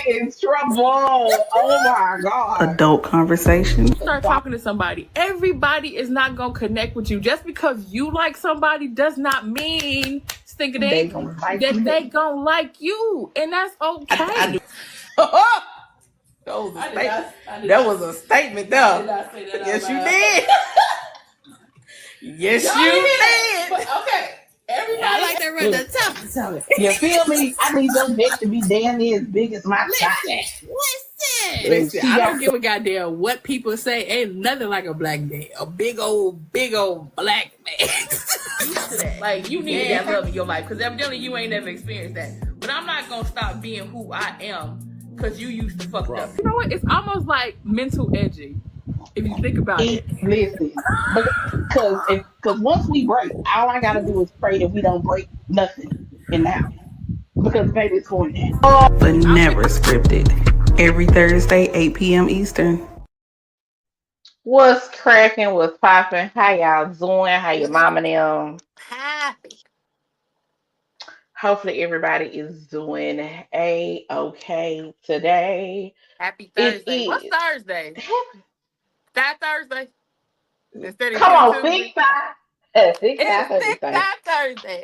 in trouble. Oh my God. Adult conversation. Start talking to somebody. Everybody is not gonna connect with you. Just because you like somebody does not mean They gonna like that you. they gonna like you, and that's okay. That was a statement, though. Yes, you did. Yes, you did. But okay, everybody. I like that right there. Tell me. You feel me? I need your dick to be damn near as big as my shot. Listen, I don't give a goddamn what people say. Ain't nothing like a black man. A big old black man. Like, you need that love in your life. Because evidently you ain't never experienced that. But I'm not going to stop being who I am because you used to fuck up. You know what? It's almost like mental edging. If you think about it. Listen, because once we break, all I gotta do is pray that we don't break nothing in the house. Because baby, it's going down. But never scripted. Every Thursday, 8 p.m. Eastern. What's cracking? What's popping? How y'all doing? How your mama and them? Happy. Hopefully everybody is doing okay today. Happy Thursday. What's Thursday? That Thursday? Instead of Come on, Tuesday? Big Five. Big Five It's Thursday. that Thursday.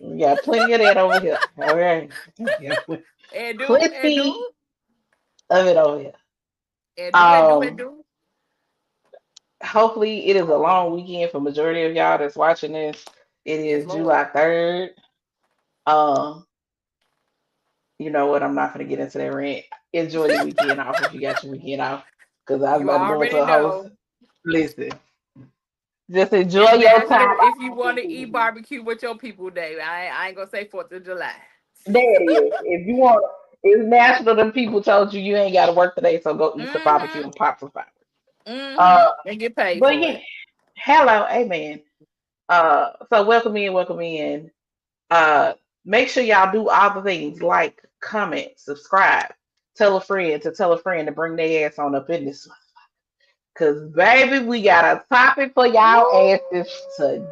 We got plenty of that over here. Okay. And do. Plenty of it over here. And do. Hopefully it is a long weekend for majority of y'all that's watching this. It is July 3rd. You know what? I'm not gonna get into that rant. Enjoy your weekend off if you got your weekend off. Because I was about to go into a host. Listen. Just enjoy your time. If you want to eat barbecue with your people, Dave, I ain't gonna say 4th of July. There it is. If you want, it's national. Them people told you ain't got to work today, so go eat some barbecue and pop some fireworks. And get paid. But yeah, hello, amen. So welcome in. Make sure y'all do all the things like, comment, subscribe, tell a friend to bring their ass on up in this one. Cause baby, we got a topic for y'all asses today.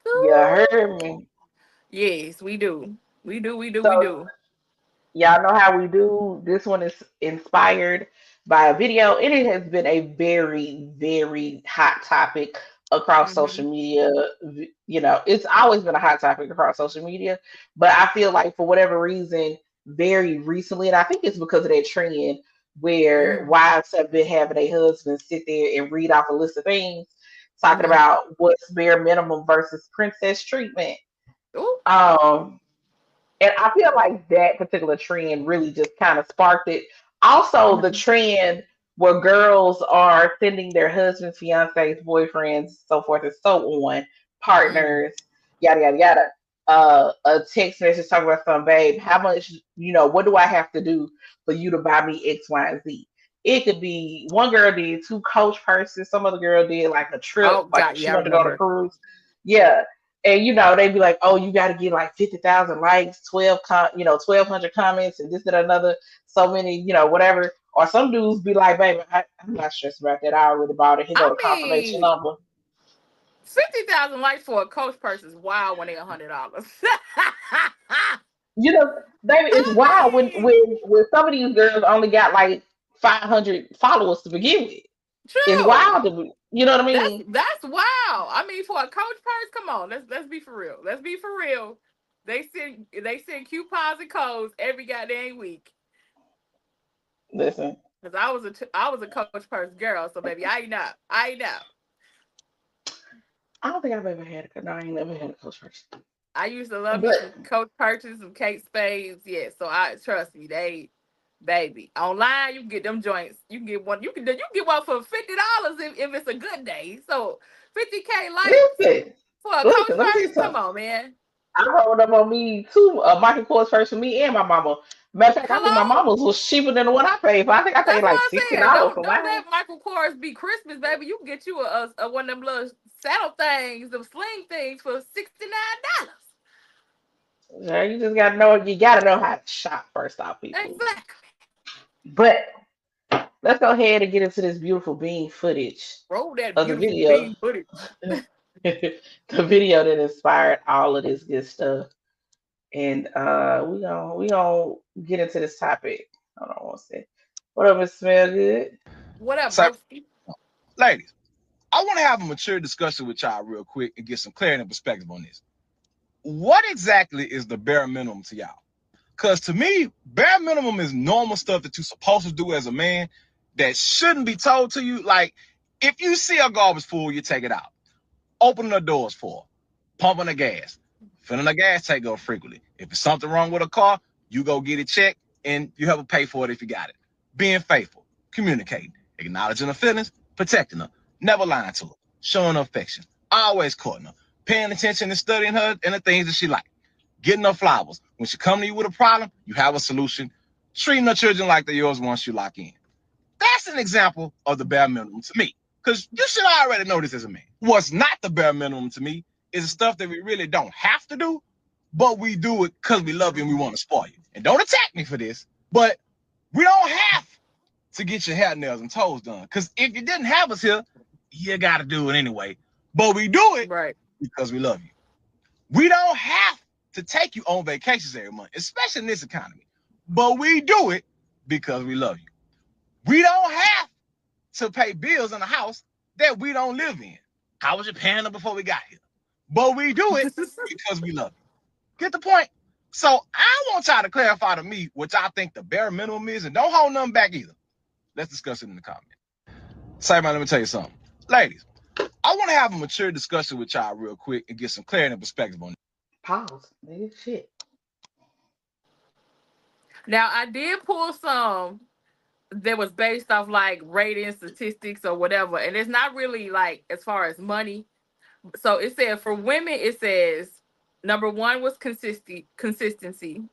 You heard me? Yes, we do. We do. Y'all know how we do. This one is inspired by a video, and it has been a very, very hot topic across social media. You know, it's always been a hot topic across social media, but I feel like for whatever reason, very recently, and I think it's because of that trend where wives have been having their husbands sit there and read off a list of things, talking about what's bare minimum versus princess treatment. And I feel like that particular trend really just kind of sparked it. Also, the trend where girls are sending their husbands, fiancés, boyfriends, so forth and so on, partners, yada yada yada, a text message talking about some, babe, how much, what do I have to do for you to buy me X, Y, and Z? It could be one girl did 2 Coach purses, some other girl did like a trip, she wanted to go on a cruise. Yeah. And they'd be like, "Oh, you got to get like 50,000 likes, 1,200 comments, and this and another, so many, whatever." Or some dudes be like, "Baby, I'm not stressed about that. I already bought it. Here go the confirmation number." 50,000 likes for a Coach purse is wild when they're $100. Baby, it's wild when some of these girls only got like 500 followers to begin with. True. It's wild to me. You know what I mean? That's wild. I mean, for a Coach purse, come on, let's be for real. Let's be for real. They send coupons and codes every goddamn week. Listen, because I was a Coach purse girl, so baby, I know. I don't think I've ever had I ain't never had a Coach purse. I used to love Coach purses, some Kate Spades. Yeah, so trust me, baby, online you can get them joints. You can get one. You can get one for $50 if it's a good day. So 50K likes for a Coach purse. Come on, man. I rolled up on me too. Michael Kors purse for me and my mama. Matter of fact, I think my mama's was cheaper than the one I paid for. I think I paid like $60 for mine. Don't let Michael Kors be Christmas, baby. You can get you a one of them little saddle things, them sling things for $69. Yeah, you just gotta know how to shop first off, people. Exactly. But let's go ahead and get into this beautiful bean footage. Roll that of the video. Bean footage. The video that inspired all of this good stuff. And we gonna get into this topic. Hold on one second. What up, Miss Smell Good? What up, So, broski? ladies, I want to have a mature discussion with y'all real quick and get some clarity and perspective on this. What exactly is the bare minimum to y'all? Because to me, bare minimum is normal stuff that you're supposed to do as a man that shouldn't be told to you. Like, if you see a garbage full, you take it out. Opening the doors for her, pumping the gas, filling the gas tank up frequently. If it's something wrong with a car, you go get it checked and you have to pay for it if you got it. Being faithful, communicating, acknowledging her feelings, protecting her, never lying to her, showing her affection, always courting her, paying attention and studying her and the things that she likes, getting her flowers. When she come to you with a problem, you have a solution, treating her children like they're yours once you lock in. That's an example of the bare minimum to me. Because you should already know this as a man. What's not the bare minimum to me is the stuff that we really don't have to do, but we do it because we love you and we want to spoil you. And don't attack me for this, but we don't have to get your hair, nails, and toes done. Because if you didn't have us here, you got to do it anyway. But we do it Right. because we love you. We don't have to take you on vacations every month, especially in this economy. But we do it because we love you. We don't have to pay bills in a house that we don't live in. How was you paying them before we got here? But we do it because we love you. Get the point? So I want y'all to clarify to me what y'all think the bare minimum is, and don't hold nothing back either. Let's discuss it in the comments. Say, man, let me tell you something. Ladies, I want to have a mature discussion with y'all real quick and get some clarity and perspective on it. Pause. Nigga, shit. Now I did pull some that was based off like rating statistics or whatever, and it's not really like as far as money. So it said for women, it says number one was consistency.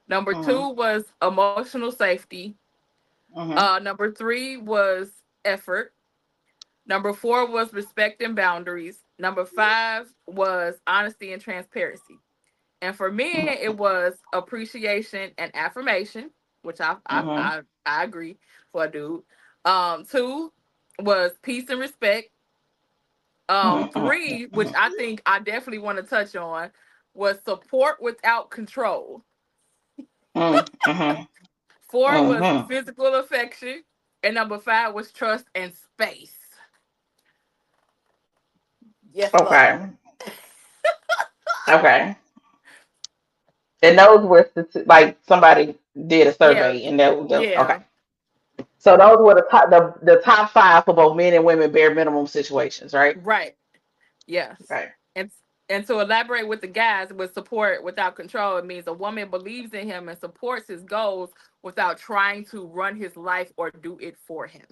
Number Mhm. two was emotional safety. Mhm. Number three was effort. Number four was respect and boundaries. Number five was honesty and transparency. And for men, it was appreciation and affirmation, which Mhm. I agree for a dude. Two was peace and respect. Mhm. Three, which I think I definitely want to touch on, was support without control. Mhm. Mhm. Four was Mhm. physical affection, and number five was trust and space. Yes, sir. Okay. Okay. And those were like somebody did a Yeah, survey, and that was just okay. yeah, So those were the top five for both men and women bare minimum situations, right? right. Yes. Okay. And and to elaborate with the guys with support without control, it means a woman believes in him and supports his goals without trying to run his life or do it for him.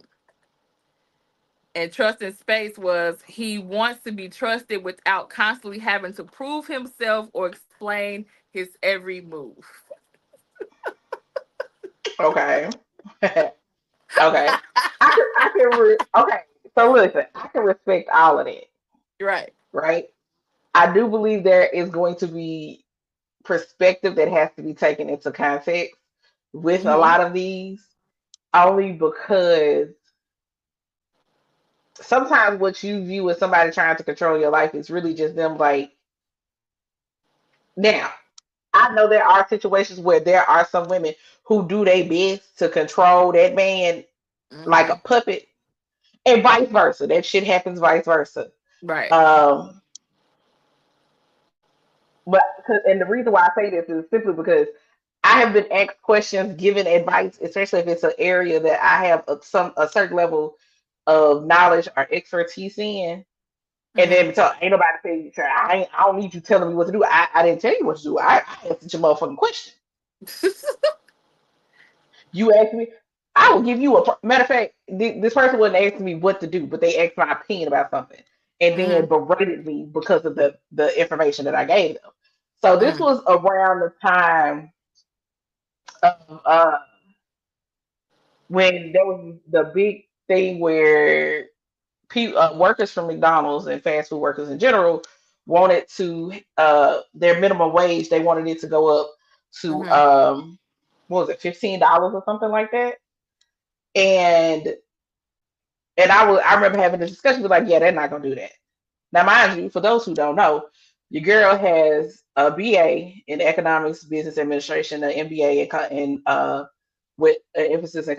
And trust in space was he wants to be trusted without constantly having to prove himself or explain his every move. Okay. Okay. Okay. So listen, I can respect all of that, Right. right? I do believe there is going to be perspective that has to be taken into context with a Mm-hmm. lot of these, only because sometimes what you view as somebody trying to control your life is really just them like now. I know there are situations where there are some women who do their best to control that man like a Mm-hmm. puppet, and vice versa. That shit happens vice versa. Right. Um, and the reason why I say this is simply because I have been asked questions, given advice, especially if it's an area that I have a certain level of knowledge or expertise in. And Mm-hmm. then so ain't nobody say, "Sure, I don't need you telling me what to do. I didn't tell you what to do. I answered your motherfucking question. You asked me, I will give you a matter of fact. This person wasn't asking me what to do, but they asked my opinion about something, and then Mm-hmm. berated me because of the information that I gave them. So this was around the time of when there was the big thing where workers from McDonald's and fast food workers in general wanted to their minimum wage. They wanted it to go up to Mm-hmm. what was it, $15 or something like that. And I remember having this discussion with like, yeah, they're not gonna do that. Now, mind you, for those who don't know, Your girl has a BA in economics, business administration, an MBA with an emphasis in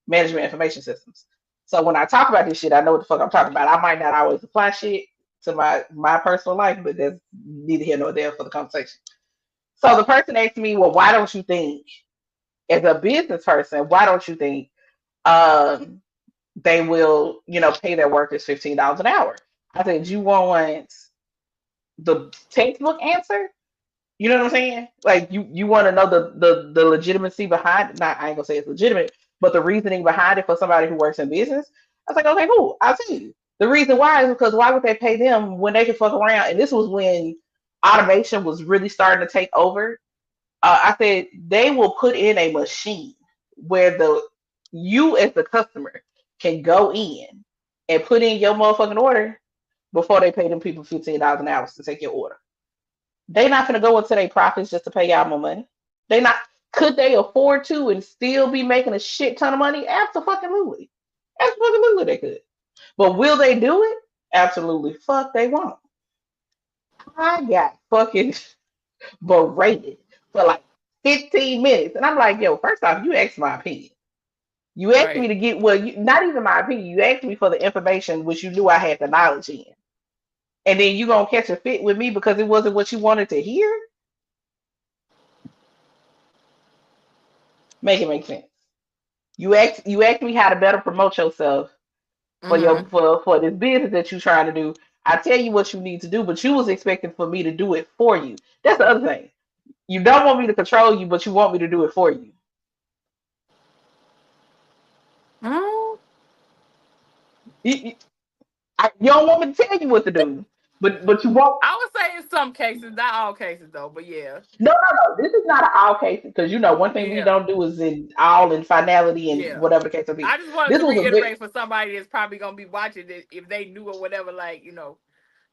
management information systems. So when I talk about this shit, I know what the fuck I'm talking about. I might not always apply shit to my personal life, but that's neither here nor there for the conversation. So the person asked me, well, why don't you think, as a business person, why don't you think um, they will, pay their workers $15 an hour? I said, you want the textbook answer? You know what I'm saying? Like you want to know the legitimacy behind it. Not I ain't gonna say it's legitimate, but the reasoning behind it for somebody who works in business. I was like, okay, cool. I'll tell you. The reason why is because why would they pay them when they could fuck around? And this was when automation was really starting to take over. I said they will put in a machine where the you as the customer can go in and put in your motherfucking order before they pay them people $15 an hour to take your order. They not gonna go into their profits just to pay y'all more money. They not. Could they afford to and still be making a shit ton of money? Absolutely. Absolutely they could. But will they do it? Absolutely. Fuck they won't. I got fucking berated for like 15 minutes. And I'm like, yo, first off, you asked my opinion. You asked me Right. to get, well, not even my opinion. You asked me for the information which you knew I had the knowledge in. And then you gonna catch a fit with me because it wasn't what you wanted to hear? Make it make sense. You asked me how to better promote yourself for your Mm-hmm. for this business that you're trying to do. I tell you what you need to do, but you was expecting for me to do it for you. That's the other thing. You don't want me to control you, but you want me to do it for you. Mm, You, you don't want me to tell you what to do, but you won't. I would say in some cases, not all cases though, but yeah. No. This is not an all cases because one thing we Yeah. don't do is in all in finality and Yeah. whatever the case may be. I just wanted This to was a good. reiterate for somebody that's probably gonna be watching it if they knew or whatever, like,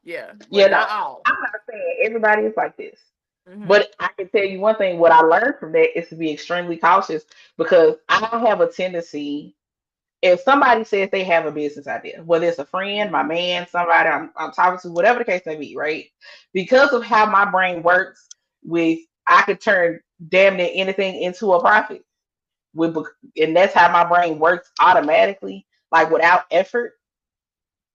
yeah, Yeah, but no, not all. I'm not saying everybody is like this. Mm-hmm. But I can tell you one thing, what I learned from that is to be extremely cautious because I have a tendency, if somebody says they have a business idea, whether it's a friend, my Mm-hmm. man, somebody I'm talking to, whatever the case may be, right? Because of how my brain works with, I could turn damn near anything into a profit. With, and that's how my brain works automatically, like without effort.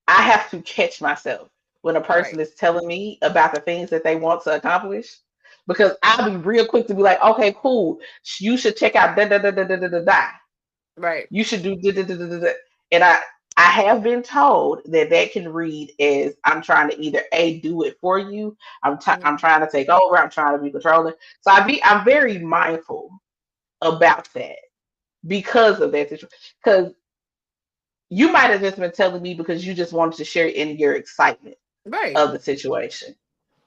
I have to catch myself when a person Right. is telling me about the things that they want to accomplish. Because I'll be real quick to be like, okay, cool. You should check out da da da da da da da da. Right. You should do da da da da da da. And I have been told that that can read as I'm trying to either a do it for you. I'm Mm-hmm. trying to take over. I'm trying to be controlling. So I'm very mindful about that because of that situation. Because you might have just been telling me because you just wanted to share in your excitement Right. of the situation.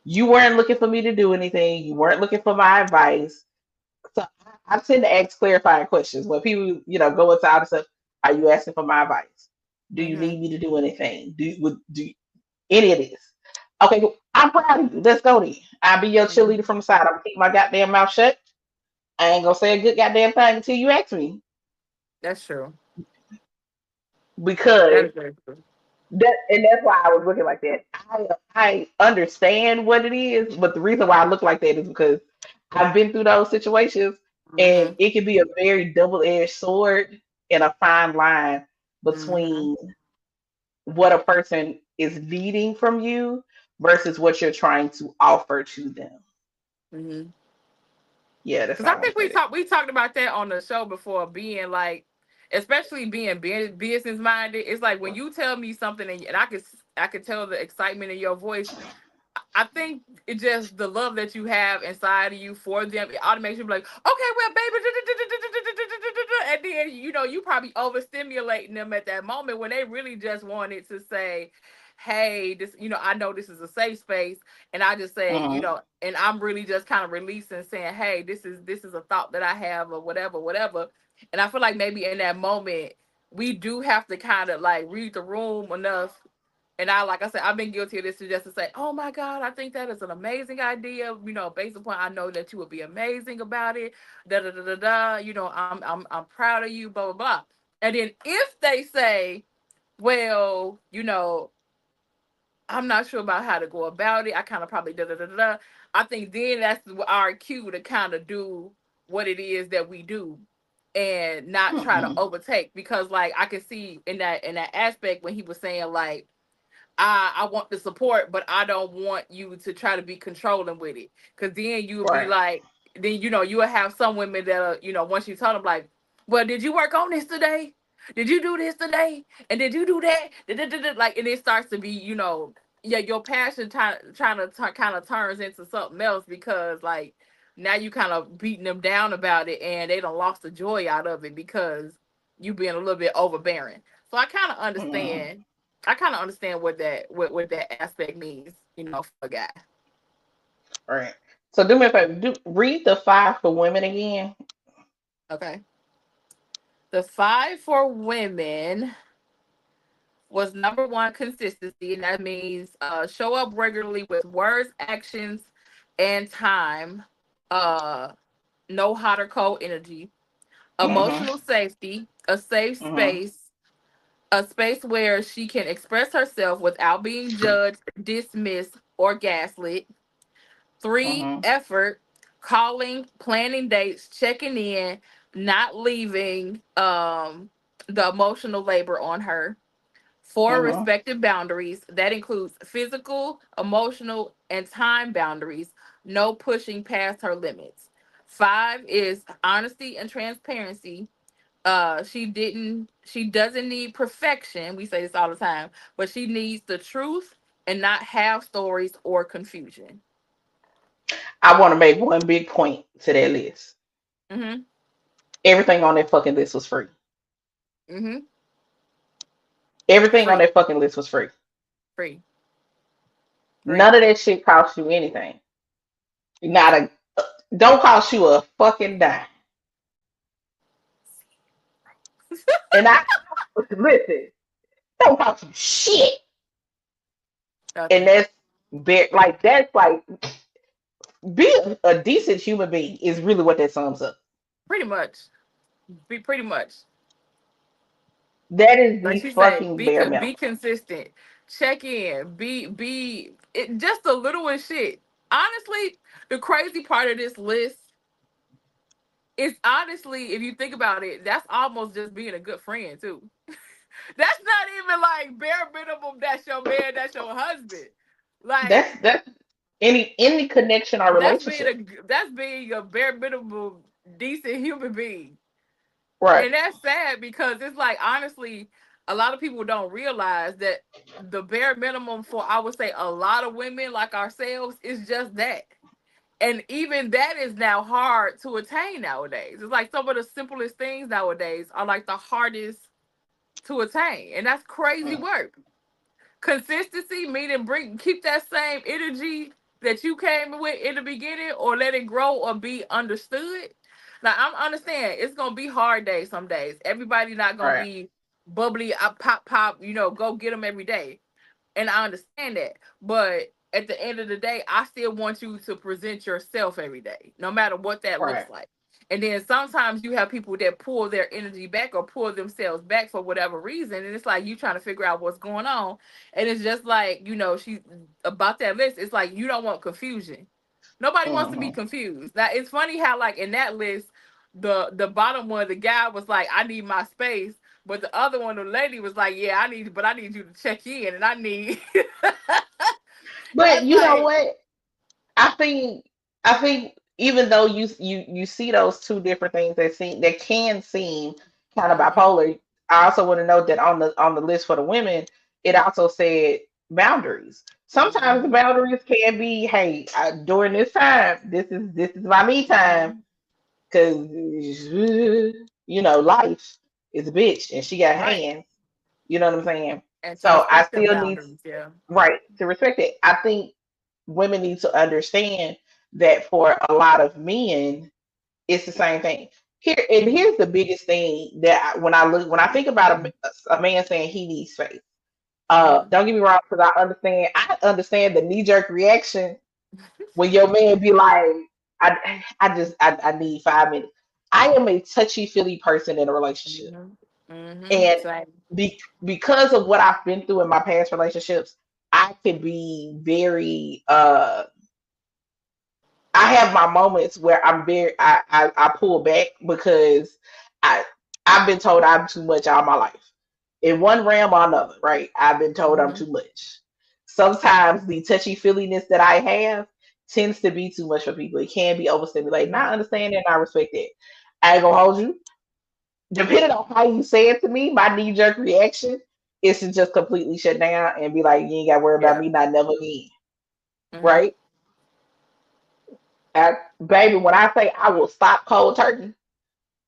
You weren't looking for me to do anything. You weren't looking for my advice. So I tend to ask clarifying questions when people, go into all this stuff. Are you asking for my advice? Do you Mm-hmm. need me to do anything? Do any of this? Okay, cool. I'm proud of you. Let's go then. I'll be your cheerleader Mm-hmm. from the side. I'm gonna keep my goddamn mouth shut. I ain't gonna say a good goddamn thing until you ask me That's true. That because is very true. that's why I was looking like that. I understand what it is, but the reason why I look like that is because I've been through those situations, and Mm-hmm. it can be a very double-edged sword and a fine line Mm-hmm. between what a person is needing from you versus what you're trying to offer to them. Mm-hmm. Yeah, that's Because all I I want think to say. we talked about that on the show before, being like, especially being business minded. It's like when you tell me something and I could tell the excitement in your voice. I think it just the love that you have inside of you for them, it automatically be like, okay, well, baby, and then you probably overstimulating them at that moment when they really just wanted to say, hey, this, I know this is a safe space, and I just say, Mm-hmm. and I'm really just kind of releasing, saying, hey, this is a thought that I have, or whatever, whatever, and I feel like maybe in that moment we do have to kind of like read the room enough. And like I said, I've been guilty of this, to just to say, "Oh my God, I think that is an amazing idea." Based upon I know that you would be amazing about it. Da da da da da. I'm proud of you. Blah blah blah. And then if they say, "Well, I'm not sure about how to go about it. I kind of probably da da da da. Da. I think then that's our cue to kind of do what it is that we do and not try to Mm-mm. overtake, because like I can see in that aspect when he was saying like I want the support, but I don't want you to try to be controlling with it. Cause then you'll be Right. like, then you will have some women that are, once you tell them like, well, did you work on this today? Did you do this today? And did you do that? Like, and it starts to be, yeah, your passion trying to kind of turns into something else, because like now you kind of beating them down about it, and they don't lost the joy out of it because you being a little bit overbearing. So Mm-mm. I kind of understand what that aspect means, for a guy. Right. So do me a favor. Read the five for women again. Okay. The five for women was number one, consistency, and that means show up regularly with words, actions, and time. Uh, no hot or cold energy. Mm-hmm. Emotional safety, a safe Mm-hmm. space, a space where she can express herself without being judged, dismissed, or gaslit. Three, Mm-hmm. effort, calling, planning dates, checking in, not leaving the emotional labor on her. Four, Mm-hmm. respective boundaries. That includes physical, emotional, and time boundaries. No pushing past her limits. Five is honesty and transparency. She doesn't need perfection. We say this all the time, but she needs the truth and not half stories or confusion. I want to make one big point to that list. Mm-hmm. Everything on that fucking list was free. Mm-hmm. Everything on Free. that fucking list was free. Free. Free. None of that shit cost you anything. Not a don't cost you a fucking dime. And I listen, don't cost you shit. And Nothing. that's like that's like be a decent human being is really what that sums up. Pretty much. Be pretty much. That is Like the she said, fucking bare minimum. be consistent. Check in. Be it, just the littlest shit. Honestly, the crazy part of this list is, honestly, if you think about it, that's almost just being a good friend too. That's not even like bare minimum. That's your man. That's your husband. Like That's any connection or relationship. that's being a bare minimum decent human being. Right. And that's sad, because it's like, honestly, a lot of people don't realize that the bare minimum for, I would say, a lot of women like ourselves is just that. And even that is now hard to attain nowadays. It's like some of the simplest things nowadays are like the hardest to attain. And that's crazy Mm, work. Consistency, meaning keep that same energy that you came with in the beginning, or let it grow or be understood. Now I'm understand it's gonna be hard days some days. Everybody not gonna right. be bubbly, pop pop, go get them every day, and I understand that. But at the end of the day, I still want you to present yourself every day, no matter what that Right. looks like. And then sometimes you have people that pull their energy back or pull themselves back for whatever reason. And it's like you trying to figure out what's going on. And it's just like, she about that list, it's like you don't want confusion. Nobody wants to be Hmm. confused. Now it's funny how like in that list, the bottom one, the guy was like, I need my space. But the other one, the lady was like, yeah, I need you to check in, and I need. But That's you know like, what? I think even though you see those two different things that can seem kind of mhm, bipolar, I also want to note that on the list for the women, it also said boundaries. Sometimes the mhm, boundaries can be, hey, during this time, this is my me time, mhm. because life is a bitch and she got Right, hands. You know what I'm saying? and to So I respect them still need boundaries. Yeah. right to respect it. I think women need to understand that for a lot of men, it's the same thing. Here's the biggest thing that when I think about a man saying he needs space. Mhm. Don't get me wrong, because I understand the knee jerk reaction when your man be like, I need 5 minutes. I am a touchy feely person in a relationship, Mhm. Mhm. and Same. because of what I've been through in my past relationships, I can be very I have my moments where I'm very I pull back because I I've been told I'm too much all my life. In one realm or another, right? I've been told I'm Mm-hmm. too much. Sometimes the touchy feeliness that I have tends to be too much for people. It can be overstimulating. I Mm-hmm. understand that and I respect that. I ain't gonna hold you. Depending on how you say it to me, my knee jerk reaction is to just completely shut down and be like, you ain't gotta worry about Yeah. me, not never again. Mm-hmm. Right? Baby, when I say I will stop cold turkey,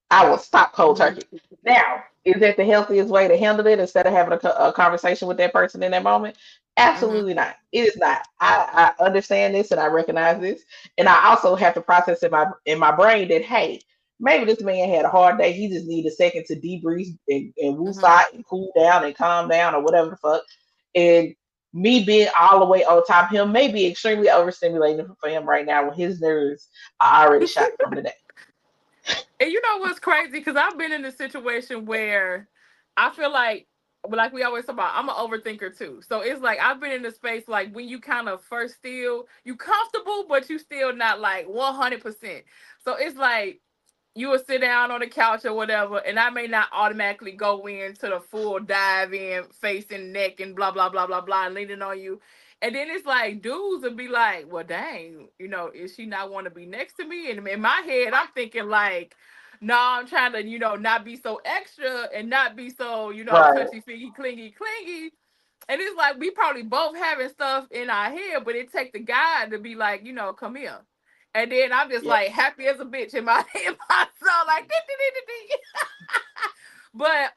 I will stop cold Mm-hmm. turkey. Now, is that the healthiest way to handle it instead of having a conversation with that person in that moment? Mm-hmm. Absolutely not. It is not. I understand this and I recognize this, and I also have to process in my brain that hey, maybe this man had a hard day. He just need a second to debrief and Mm-hmm. woosah and cool down and calm down or whatever the fuck. And me being all the way on top of him may be extremely overstimulating for him right now when his nerves are already shot from the day. And you know what's crazy? Because I've been in a situation where I feel like we always talk about, I'm an overthinker too. So it's like I've been in a space like when you kind of first still, you comfortable, but you still not like 100%. So it's like you will sit down on the couch or whatever, and I may not automatically go into the full dive in, face and neck and blah blah blah blah blah, leaning on you. And then it's like dudes will be like, "Well, dang, is she not want to be next to me?" And in my head, I'm thinking like, "No, I'm trying to, not be so extra and not be so, Right. touchy feely, clingy, clingy." And it's like we probably both having stuff in our head, but it take the guy to be like, come here. And then I'm just Yeah. like happy as a bitch in my in my soul, like but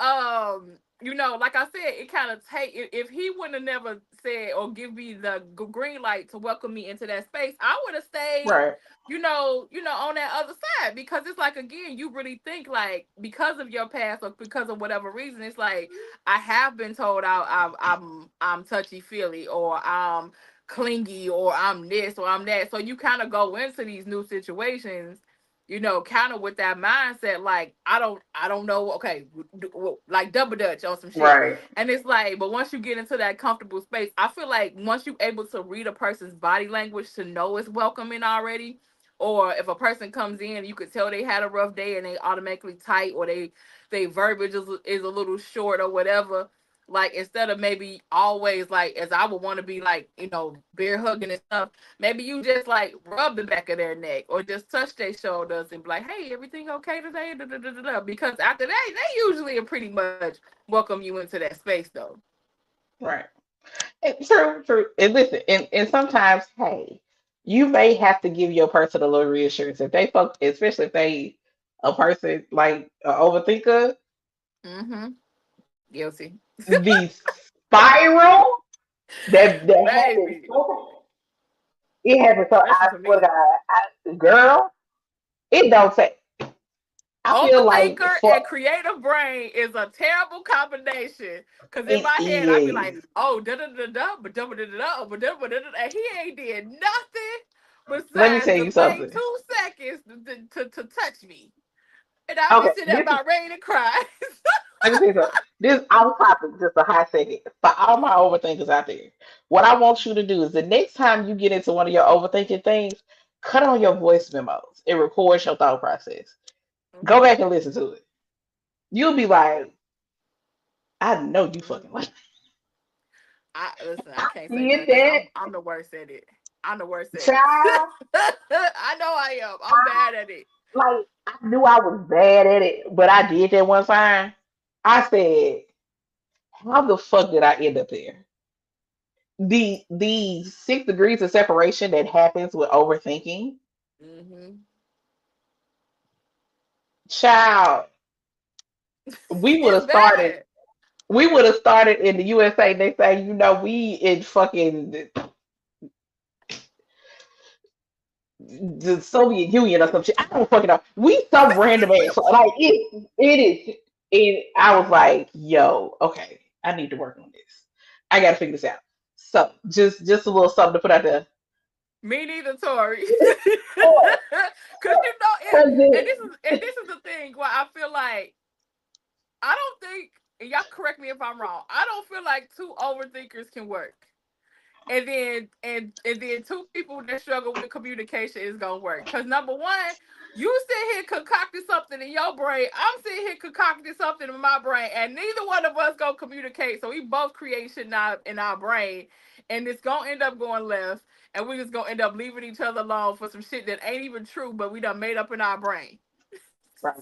like I said, it kind of take if he wouldn't have never said or give me the green light to welcome me into that space, I would have stayed, Right. on that other side because it's like again, you really think like because of your past or because of whatever reason, it's like I have been told I'm touchy feely or I'm clingy or I'm this or I'm that. So you kind of go into these new situations, kind of with that mindset, like I don't know, okay, like double dutch on some shit, Right. and it's like, but once you get into that comfortable space, I feel like once you're able to read a person's body language to know it's welcoming already, or if a person comes in, you could tell they had a rough day and they automatically tight, or they verbiage is a little short or whatever. Like instead of maybe always like as I would want to be like bear hugging and stuff, maybe you just like rub the back of their neck or just touch their shoulders and be like, "Hey, everything okay today?" Da, da, da, da, da. Because after that, they usually are pretty much welcome you into that space, though. Right. True, true. And listen, and sometimes, hey, you may have to give your person a little reassurance if they fuck, especially if they a person like an overthinker. Mm-hmm. Guilty, The spiral that happens, baby. it happens. So Especially I for swear to me. God, girl, it don't take. I feel like Overthinker for and creative brain is a terrible combination. Cause in it my head, I'd be like, is. "Oh, da da da da, but da da da da, but da da da," and he ain't did nothing Let me besides tell to you think something. 2 seconds to touch me, and I'll be Okay, sitting there this is. about ready to cry. Let me tell you something. This off topic, just a hot second. For all my overthinkers out there, what I want you to do is the next time you get into one of your overthinking things, cut on your voice memos and record your thought process. Go hmm back and listen to it. You'll be like, I know you fucking hmm like I listen. I I can't say did nothing because that, I'm the worst at it. I'm the worst at it. child. I know I am. I'm bad at it. Like I knew I was bad at it, but I did that one time. I said, how the fuck did I end up there? The 6 degrees of separation that happens with overthinking, hmm child. We would It's have started. bad. We would have started in the USA. They say, we in fucking the Soviet Union or some shit. I don't fucking know. We some random ass. Like it is. And I was like, yo, okay, I need to work on this. I got to figure this out. So just a little something to put out there. Me neither, Tori. Or, Cause cause and it, this is the thing why I feel like I don't think, and y'all correct me if I'm wrong. I don't feel like two overthinkers can work. and then two people that struggle with communication is gonna work. Cause number one, you sit here concocting something in your brain. I'm sitting here concocting something in my brain, and neither one of us gonna communicate. So we both create shit in our brain, and it's gonna end up going left, and we just gonna end up leaving each other alone for some shit that ain't even true, but we done made up in our brain. Right.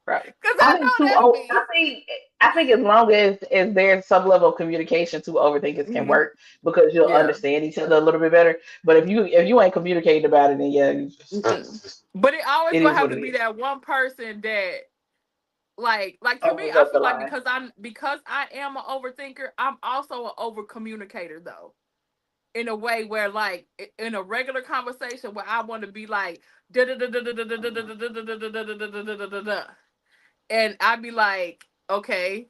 Right. Cause I I think know that's me. I think as long as there's some level of communication, two overthinkers can Mhm. work because you'll Yeah. understand each other a little bit better. But if you ain't communicating about it, then yeah, Mm-mm. But it always it gonna is have what to it be is. that one person that like to me, Opens I up the feel like line. because I am an overthinker, I'm also an over communicator though. In a way where like in a regular conversation where I want to be like da da da da da da da da da da da da da da da da da da, and I'd be like, okay.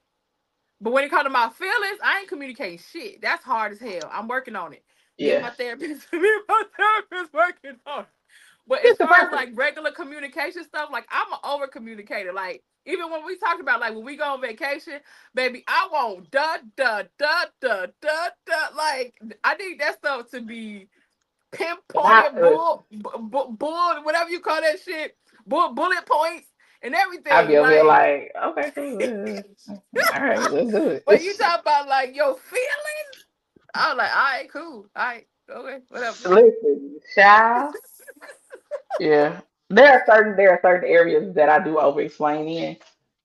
But when it comes to my feelings, I ain't communicating shit. That's hard as hell. I'm working on it. Me and Yeah, my therapist, me and my therapist working on it. But as it's the far as purpose. like regular communication stuff, like I'm an over communicator. Like even when we talk about like when we go on vacation, baby, I want da da da da da da. Like I need that stuff to be Not pinpointed, bull, whatever you call that shit, bullet points and I'll be everything. over here Like like, okay, cool. All right, let's do when it. you talk about like your feelings, I was like, all right, cool, all right, okay, whatever. Listen, child. Yeah, there are certain areas that I do over explain in.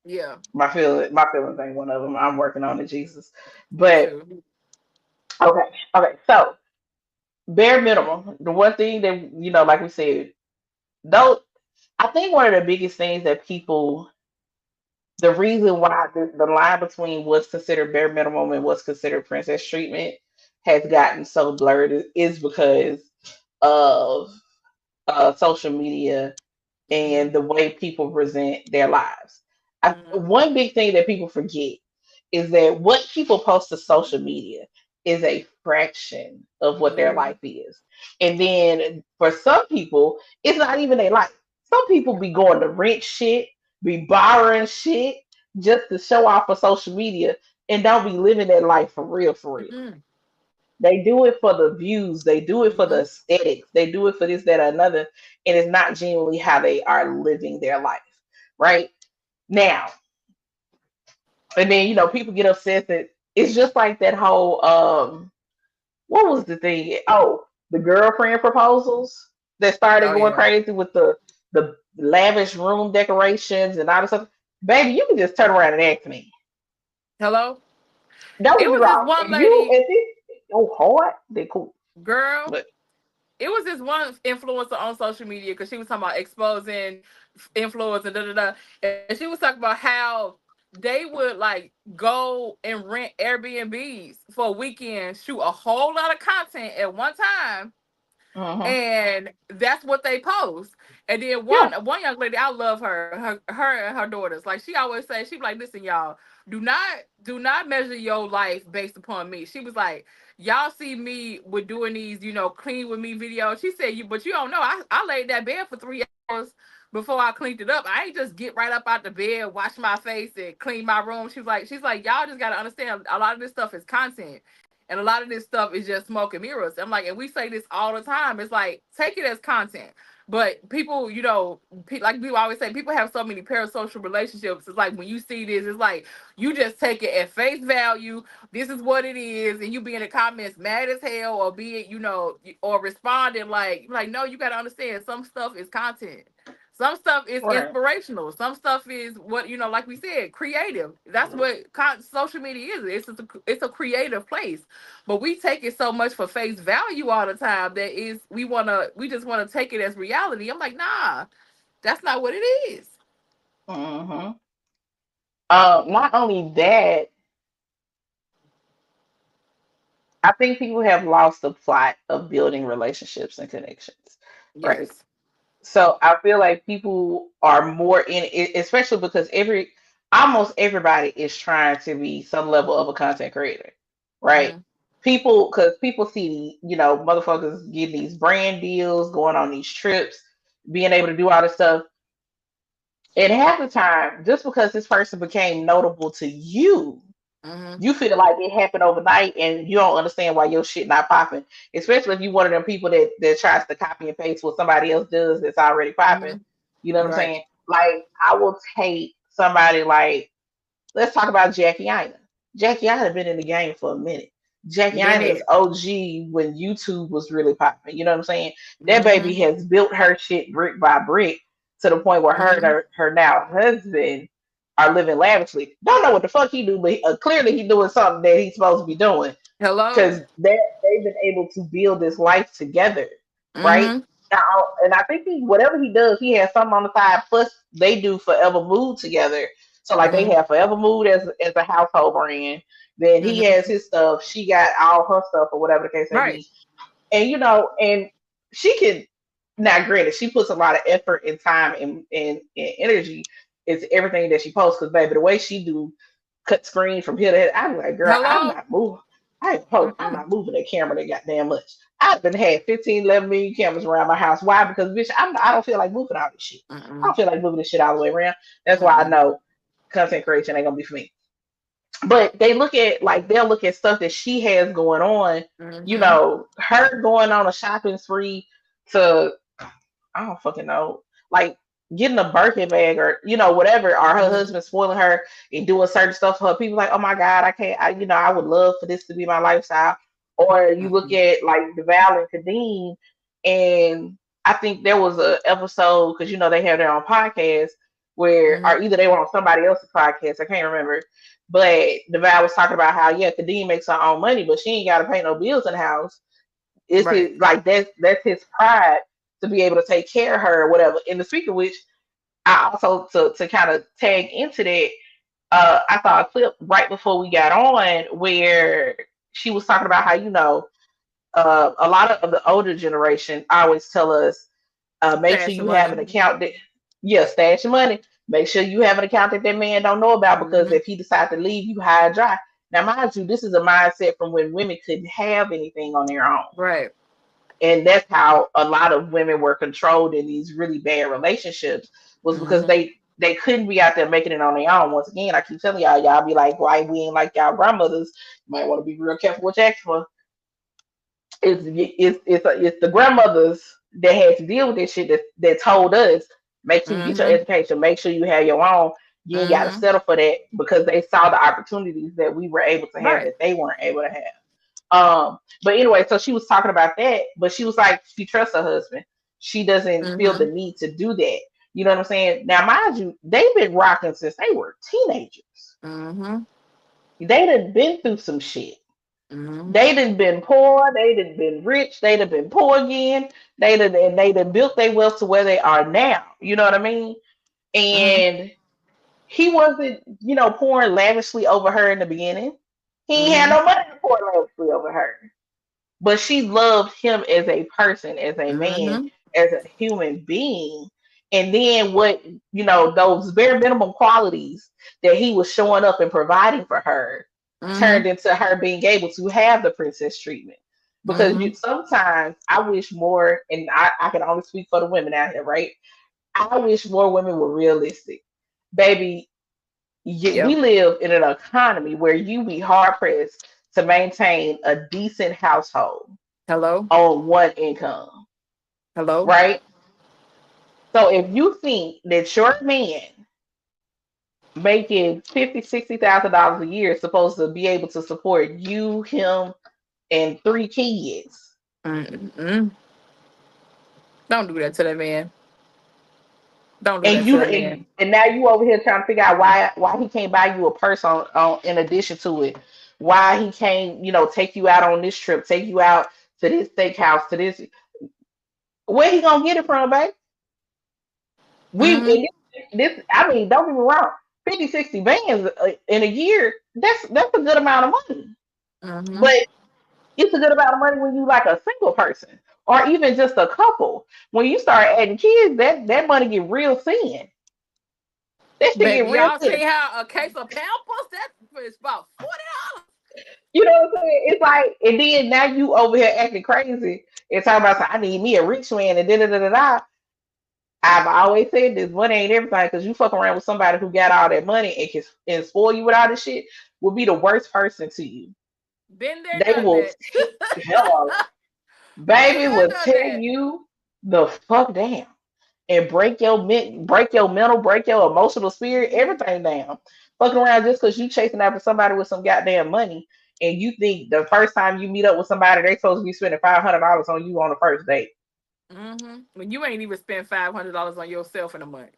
Yeah, My feelings ain't one of them. I'm working on it, Jesus. me But too. okay, okay. So bare minimum, the one thing that like we said, though, I think one of the biggest things that people, the reason why the line between what's considered bare minimum and what's considered princess treatment has gotten so blurred is because of social media and Mm-hmm. the way people present their lives. Mm-hmm. One big thing that people forget is that what people post to social media is a fraction of what their Mm-hmm. life is. And then for some people, it's not even their life. Some people be going to rent shit, be borrowing shit just to show off for social media and don't be living that life for real, for real. Mm-hmm. They do it for the views. They do it for the Mm-hmm. aesthetics. They do it for this, that, or another. And it's not genuinely how they are living their life. Right? Now, and then, people get upset that it's just like that whole what was the thing? Oh, the girlfriend proposals that started Oh going yeah. crazy with the lavish room decorations and all this stuff. Baby, you can just turn around and ask me. Hello. Don't It get me was this wrong. one lady, If it's your heart, then cool. girl. But It was this one influencer on social media because she was talking about exposing influence and da da da, and she was talking about how they would like go and rent Airbnbs for a weekend, shoot a whole lot of content at one time, mhm. and that's what they post. And then Yeah. one young lady, I love her and her daughters. Like she always say, she be like, listen, y'all, do not measure your life based upon me. She was like, y'all see me with doing these, clean with me videos. She said, but you don't know, I laid that bed for 3 hours before I cleaned it up. I ain't just get right up out the bed, wash my face, and clean my room. She's like, y'all just gotta understand, a lot of this stuff is content. And a lot of this stuff is just smoke and mirrors. I'm like, and we say this all the time. It's like, take it as content. But people, like we always say, people have so many parasocial relationships. It's like when you see this, it's like you just take it at face value. This is what it is, and you be in the comments mad as hell, or be it, or responding like, no, you got to understand. Some stuff is content. Some stuff is Right. inspirational. Some stuff is what like we said, creative. That's what social media is. It's a creative place, but we take it so much for face value all the time that is we just wanna take it as reality. I'm like, nah, that's not what it is. Mhm. Not only that, I think people have lost the plot of building relationships and connections. Right. Yes. So I feel like people are more in it, especially because almost everybody is trying to be some level of a content creator, right? Mm-hmm. Because people see, motherfuckers getting these brand deals, going on these trips, being able to do all this stuff. And half the time, just because this person became notable to you, You feel like it happened overnight and you don't understand why your shit not popping. Especially if you one of them people that tries to copy and paste what somebody else does that's already popping. You know what I'm Right. saying? Like I will take somebody like, let's talk about Jackie Aina. Jackie Aina been in the game for a minute. Jackie Aina is Minute. OG when YouTube was really popping. You know what I'm saying? That baby Mm-hmm. has built her shit brick by brick to the point where her and Mm-hmm. her now husband are living lavishly. Don't know what the fuck he do, but clearly he doing something that he's supposed to be doing Hello. because they've been able to build this life together, right? Mm-hmm. Now, and I think whatever he does, he has something on the side. Plus, they do Forever Mood together. So, like, they Mm-hmm. have Forever Mood as a household brand. Then he Mm-hmm. has his stuff. She got all her stuff, or whatever the case may Right. be. And and she can. Now, granted, she puts a lot of effort and time and energy into everything that she posts. Because, baby, the way she do cut screen from here to here. I'm like, girl, I'm Hello. not moving. I'm Mm-mm. not moving that camera that goddamn much. I've been had 15, 11 million cameras around my house. Why? Because bitch, I don't feel like moving all this shit. I Mm-mm. don't feel like moving this shit all the way around. That's why I Mm-mm. know content creation ain't gonna be for me. But they'll look at stuff that she has going on, Mm-hmm. her going on a shopping spree to I don't fucking know. Like getting a Birkin bag or whatever, or her Mm-hmm. husband spoiling her and doing certain stuff for her. People like, oh my god, I can't. I would love for this to be my lifestyle. Or you look Mm-hmm. at like Deval and Kadeem, and I think there was a episode because they have their own podcast where, Mm-hmm. or either they were on somebody else's podcast. I can't remember. But Deval was talking about how Kadeem makes her own money, but she ain't got to pay no bills in the house. It's Right. his like that's his pride to be able to take care of her or whatever. And the speaker, which I also to kind of tag into that, I saw a clip right before we got on where she was talking about how a lot of the older generation always tell us make sure Stash of you have money. an account that stash your money. Make sure you have an account that man don't know about because Mm-hmm. if he decides to leave you high and dry. Now, mind you, this is a mindset from when women couldn't have anything on their own, Right. and that's how a lot of women were controlled in these really bad relationships was because Mm-hmm. they couldn't be out there making it on their own. Once again, I keep telling y'all be like, why we ain't like y'all grandmothers? You might want to be real careful what you ask for. It's the grandmothers that had to deal with this shit that told us make sure you get your Mm-hmm. education, make sure you have your own. You ain't got to Mm-hmm. settle for that because they saw the opportunities that we were able to have Right. that they weren't able to have. But anyway, so she was talking about that, but she was like, she trusts her husband. She doesn't feel the Mm-hmm. need to do that. You know what I'm saying? Now, mind you, they've been rocking since they were teenagers. Mm-hmm. They done been through some shit. Mm-hmm. They done been poor. They done been rich. They done been poor again. They done built their wealth to where they are now. You know what I mean? Mm-hmm. And he wasn't, pouring lavishly over her in the beginning. He ain't had Mm-hmm. no money to pour lavishly over her. But she loved him as a person, as a man, Mm-hmm. as a human being. And then those bare minimum qualities that he was showing up and providing for her Mm-hmm. turned into her being able to have the princess treatment. Because Mm-hmm. sometimes I wish more, and I can only speak for the women out here, right? I wish more women were realistic. Baby, we Yep. live in an economy where you be hard pressed to maintain a decent household Hello. on one income, Hello. right? So if you think that your man making 50, $60,000 a year is supposed to be able to support you, him, and three kids, Mm-mm. Don't do that to that man. Don't do and that to you that man. and now you over here trying to figure out why he can't buy you a purse on in addition to it, why he can't take you out on this trip, take you out to this steakhouse, to this, where he gonna get it from, babe? We and Mm-hmm. this I mean, don't get me wrong, 50, 60 bands in a year, that's a good amount of money. Mm-hmm. But it's a good amount of money when you like a single person or even just a couple. When you start adding kids, that money get real thin. That shit Baby, get real y'all thin. see how a case of Pampers that is about $40. You know what I'm saying? It's like, and then now you over here acting crazy and talking about I need me a rich man and da da da da da. I've always said this money ain't everything because you fuck around with somebody who got all that money and can and spoil you with all this shit. will be the worst person to you. Been there, They done will that. hello, Been baby there, will done tear that. you the fuck down and break your mental, break your emotional spirit, Hmm. everything down. Fucking around just because you chasing after somebody with some goddamn money, and you think the first time you meet up with somebody they supposed to be spending $500 on you on the first date. When you ain't even spent $500 on yourself in a month.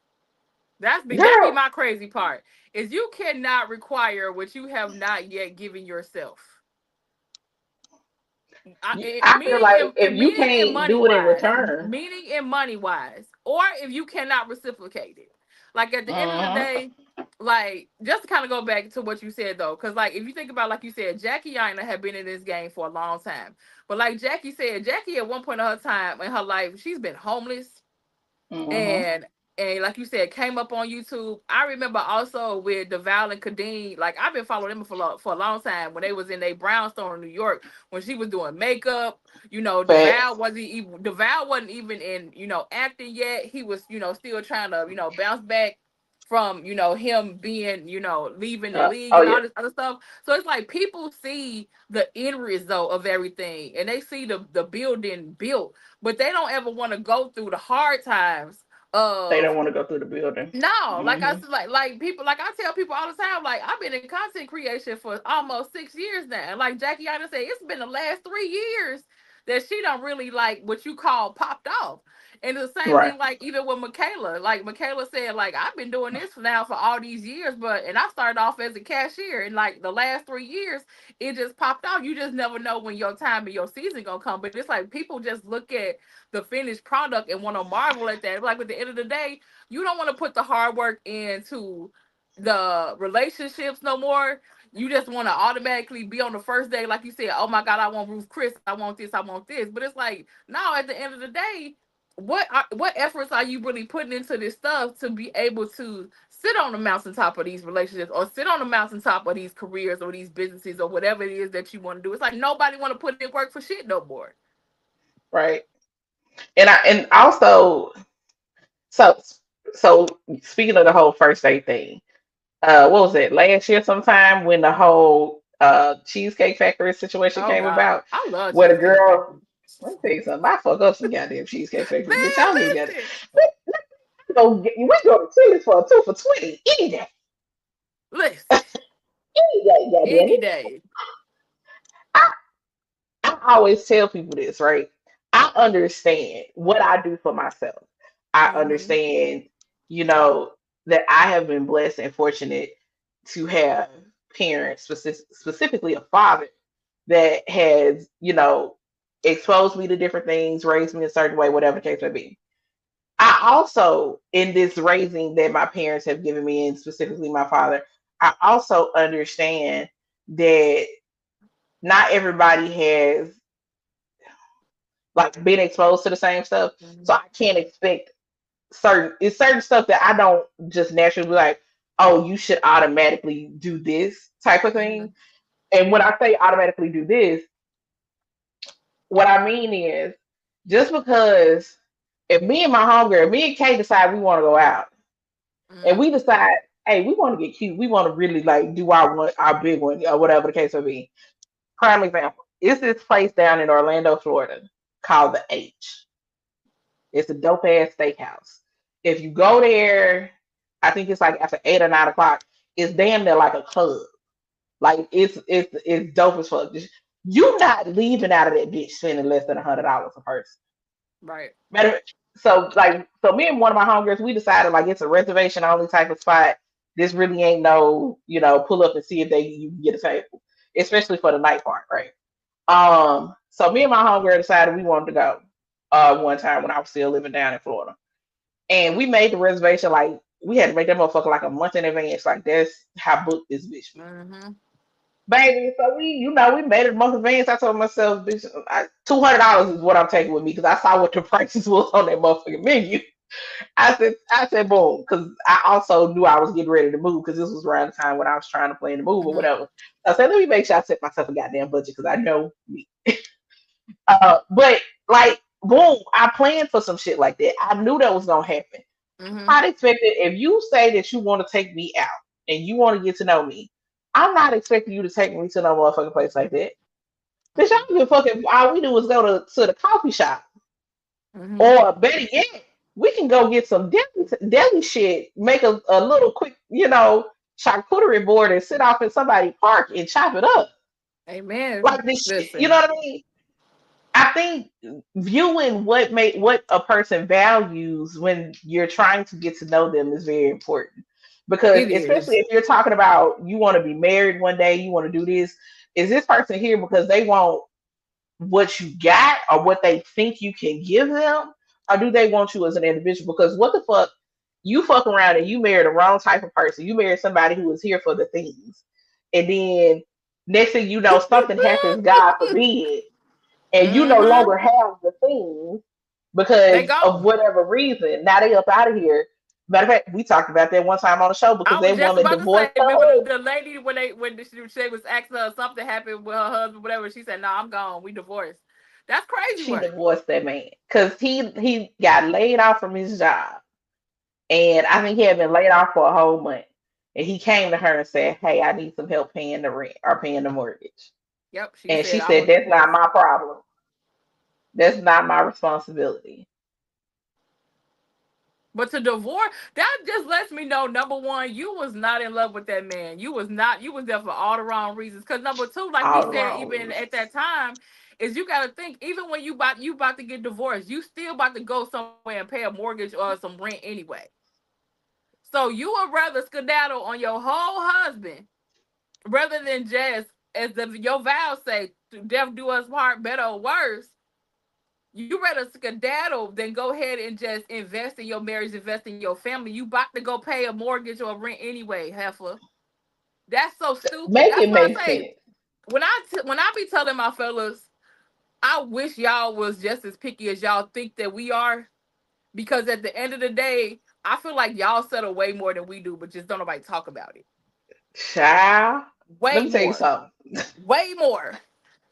That be Girl, my crazy part. Is you cannot require what you have not yet given yourself. I feel like if you Meaning in can't money do it in wise, return, or if you cannot reciprocate it. Like at the end of the mhm, day, like just to kind of go back to what you said though, because like if you think about like you said, Jackie Aina had been in this game for a long time, but like Jackie said, Jackie at one point in her time in her life, she's been homeless mhm, and like you said, came up on YouTube. I remember also with DeVal and Kadeen, like I've been following them for a long time when they was in a brownstone in New York when she was doing makeup. facts. DeVal wasn't even in acting yet. He was still trying to bounce back from him being leaving the league Oh and yeah, all this other stuff. So it's like people see the end result of everything and they see the building built, but they don't ever want to go through the hard times they of don't want to go through the building. no, like I Hmm. said, like people, like I tell people all the time, like I've been in content creation for almost 6 years now, and like Jackie Aina said, it's been the last 3 years that she don't really like what you call popped off. And the same Right, thing, like even with Michaela, like Michaela said, like I've been doing this now for all these years, and I started off as a cashier, and like the last 3 years, it just popped off. You just never know when your time and your season gonna come, but it's like people just look at the finished product and want to marvel at that. Like at the end of the day, you don't want to put the hard work into the relationships no more. You just want to automatically be on the first day, like you said, oh my God, I want Ruth Chris, I want this, I want this. But it's like, no, at the end of the day, what efforts are you really putting into this stuff to be able to sit on the mountaintop of these relationships or sit on the mountaintop of these careers or these businesses or whatever it is that you want to do? It's like nobody want to put in work for shit no more. right. And also, so so speaking of the whole first date thing, what was it last year sometime when the whole Cheesecake Factory situation Oh came God, about, I love where the Cheesecake Factory. girl, let me tell you something, I fuck up some goddamn Cheesecake Factory, bitch. I Man, don't even get it. listen, We go to Chili's for a two for 20 any day, listen. any day, goddamn Any it. day. I, I always tell people this, right? I understand what I do for myself. I Mm-hmm. understand, you know, that I have been blessed and fortunate to have parents, specifically a father, that has, exposed me to different things, raised me a certain way, whatever the case may be. I also, in this raising that my parents have given me, and specifically my father, I also understand that not everybody has like been exposed to the same stuff. So I can't expect certain stuff that I don't just naturally be like, oh, you should automatically do this type of Mm-hmm. thing. And when I say automatically do this, what I mean is just because if me and my homegirl, me and Kay decide we want to go out and Mm-hmm. we decide, hey, we want to get cute, we want to really like do our big one or whatever the case may be. Prime example is this place down in Orlando, Florida called the H. It's a dope ass steakhouse. If you go there, I think it's like after 8 or 9 o'clock. It's damn near like a club. Like it's dope as fuck. You not leaving out of that bitch spending less than $100 a person. Right. Matter so me and one of my homegirls, we decided like it's a reservation only type of spot. This really ain't no, pull up and see if you can get a table, especially for the night part, right? So me and my homegirl decided we wanted to go one time when I was still living down in Florida. And we made the reservation like we had to make that motherfucker like a month in advance. Like that's how booked this bitch be. Mm-hmm. Baby, so we made it a month in advance. I told myself, bitch, $200 is what I'm taking with me because I saw what the prices was on that motherfucking menu. I said, boom, because I also knew I was getting ready to move because this was around the time when I was trying to plan to move or Mm-hmm. whatever. I said, let me make sure I set myself a goddamn budget because I know me. But like, boom, I planned for some shit like that. I knew that was gonna happen. Mm-hmm. I'd expect that if you say that you want to take me out and you want to get to know me, I'm not expecting you to take me to no motherfucking place like that. Bitch, I Mm-mm. don't give a fuck if all we do is go to the coffee shop. Mm-hmm. Or better yet, we can go get some deli shit, make a little quick, charcuterie board and sit off in somebody's park and chop it up. Amen. Like this shit, you Listen, know what I mean? I think viewing what a person values when you're trying to get to know them is very important. Because it especially is. if you're talking about you want to be married one day, you want to do this, is this person here because they want what you got or what they think you can give them, or do they want you as an individual? Because what the fuck, you fuck around and you marry the wrong type of person. You marry somebody who is here for the things, and then next thing you know, something happens, God forbid, and you no Mm-hmm. longer have the things They because of gone. whatever reason. Now they up out of here. Matter of fact, we talked about that one time on the show because I was that just woman about to divorced say, her remember husband. the lady when she was asking her something happened with her husband, whatever. She said, "No, I'm gone. We divorced." That's crazy She work. divorced that man because he got laid off from his job. And I think he had been laid off for a whole month. And he came to her and said, "Hey, I need some help paying the rent or paying the mortgage." Yep. She And she said, "I said, want "That's not divorce." my problem. That's not my responsibility." But to divorce, that just lets me know number one, you was not in love with that man. You was not. You was there for all the wrong reasons. Because number two, like we All the said, wrong even at reasons. that time, is you got to think. Even when you about to get divorced, you still about to go somewhere and pay a mortgage or some rent anyway. So you would rather skedaddle on your whole husband rather than just your vows say, "Death do us part, better or worse." You rather skedaddle than go ahead and just invest in your marriage, invest in your family. You about to go pay a mortgage or rent anyway, heifer. That's so stupid. Make That's it why make I say sense. when I be telling my fellas, I wish y'all was just as picky as y'all think that we are. Because at the end of the day, I feel like y'all settle way more than we do, but just don't nobody talk about it. Child, let Way me tell you more. something. Way more.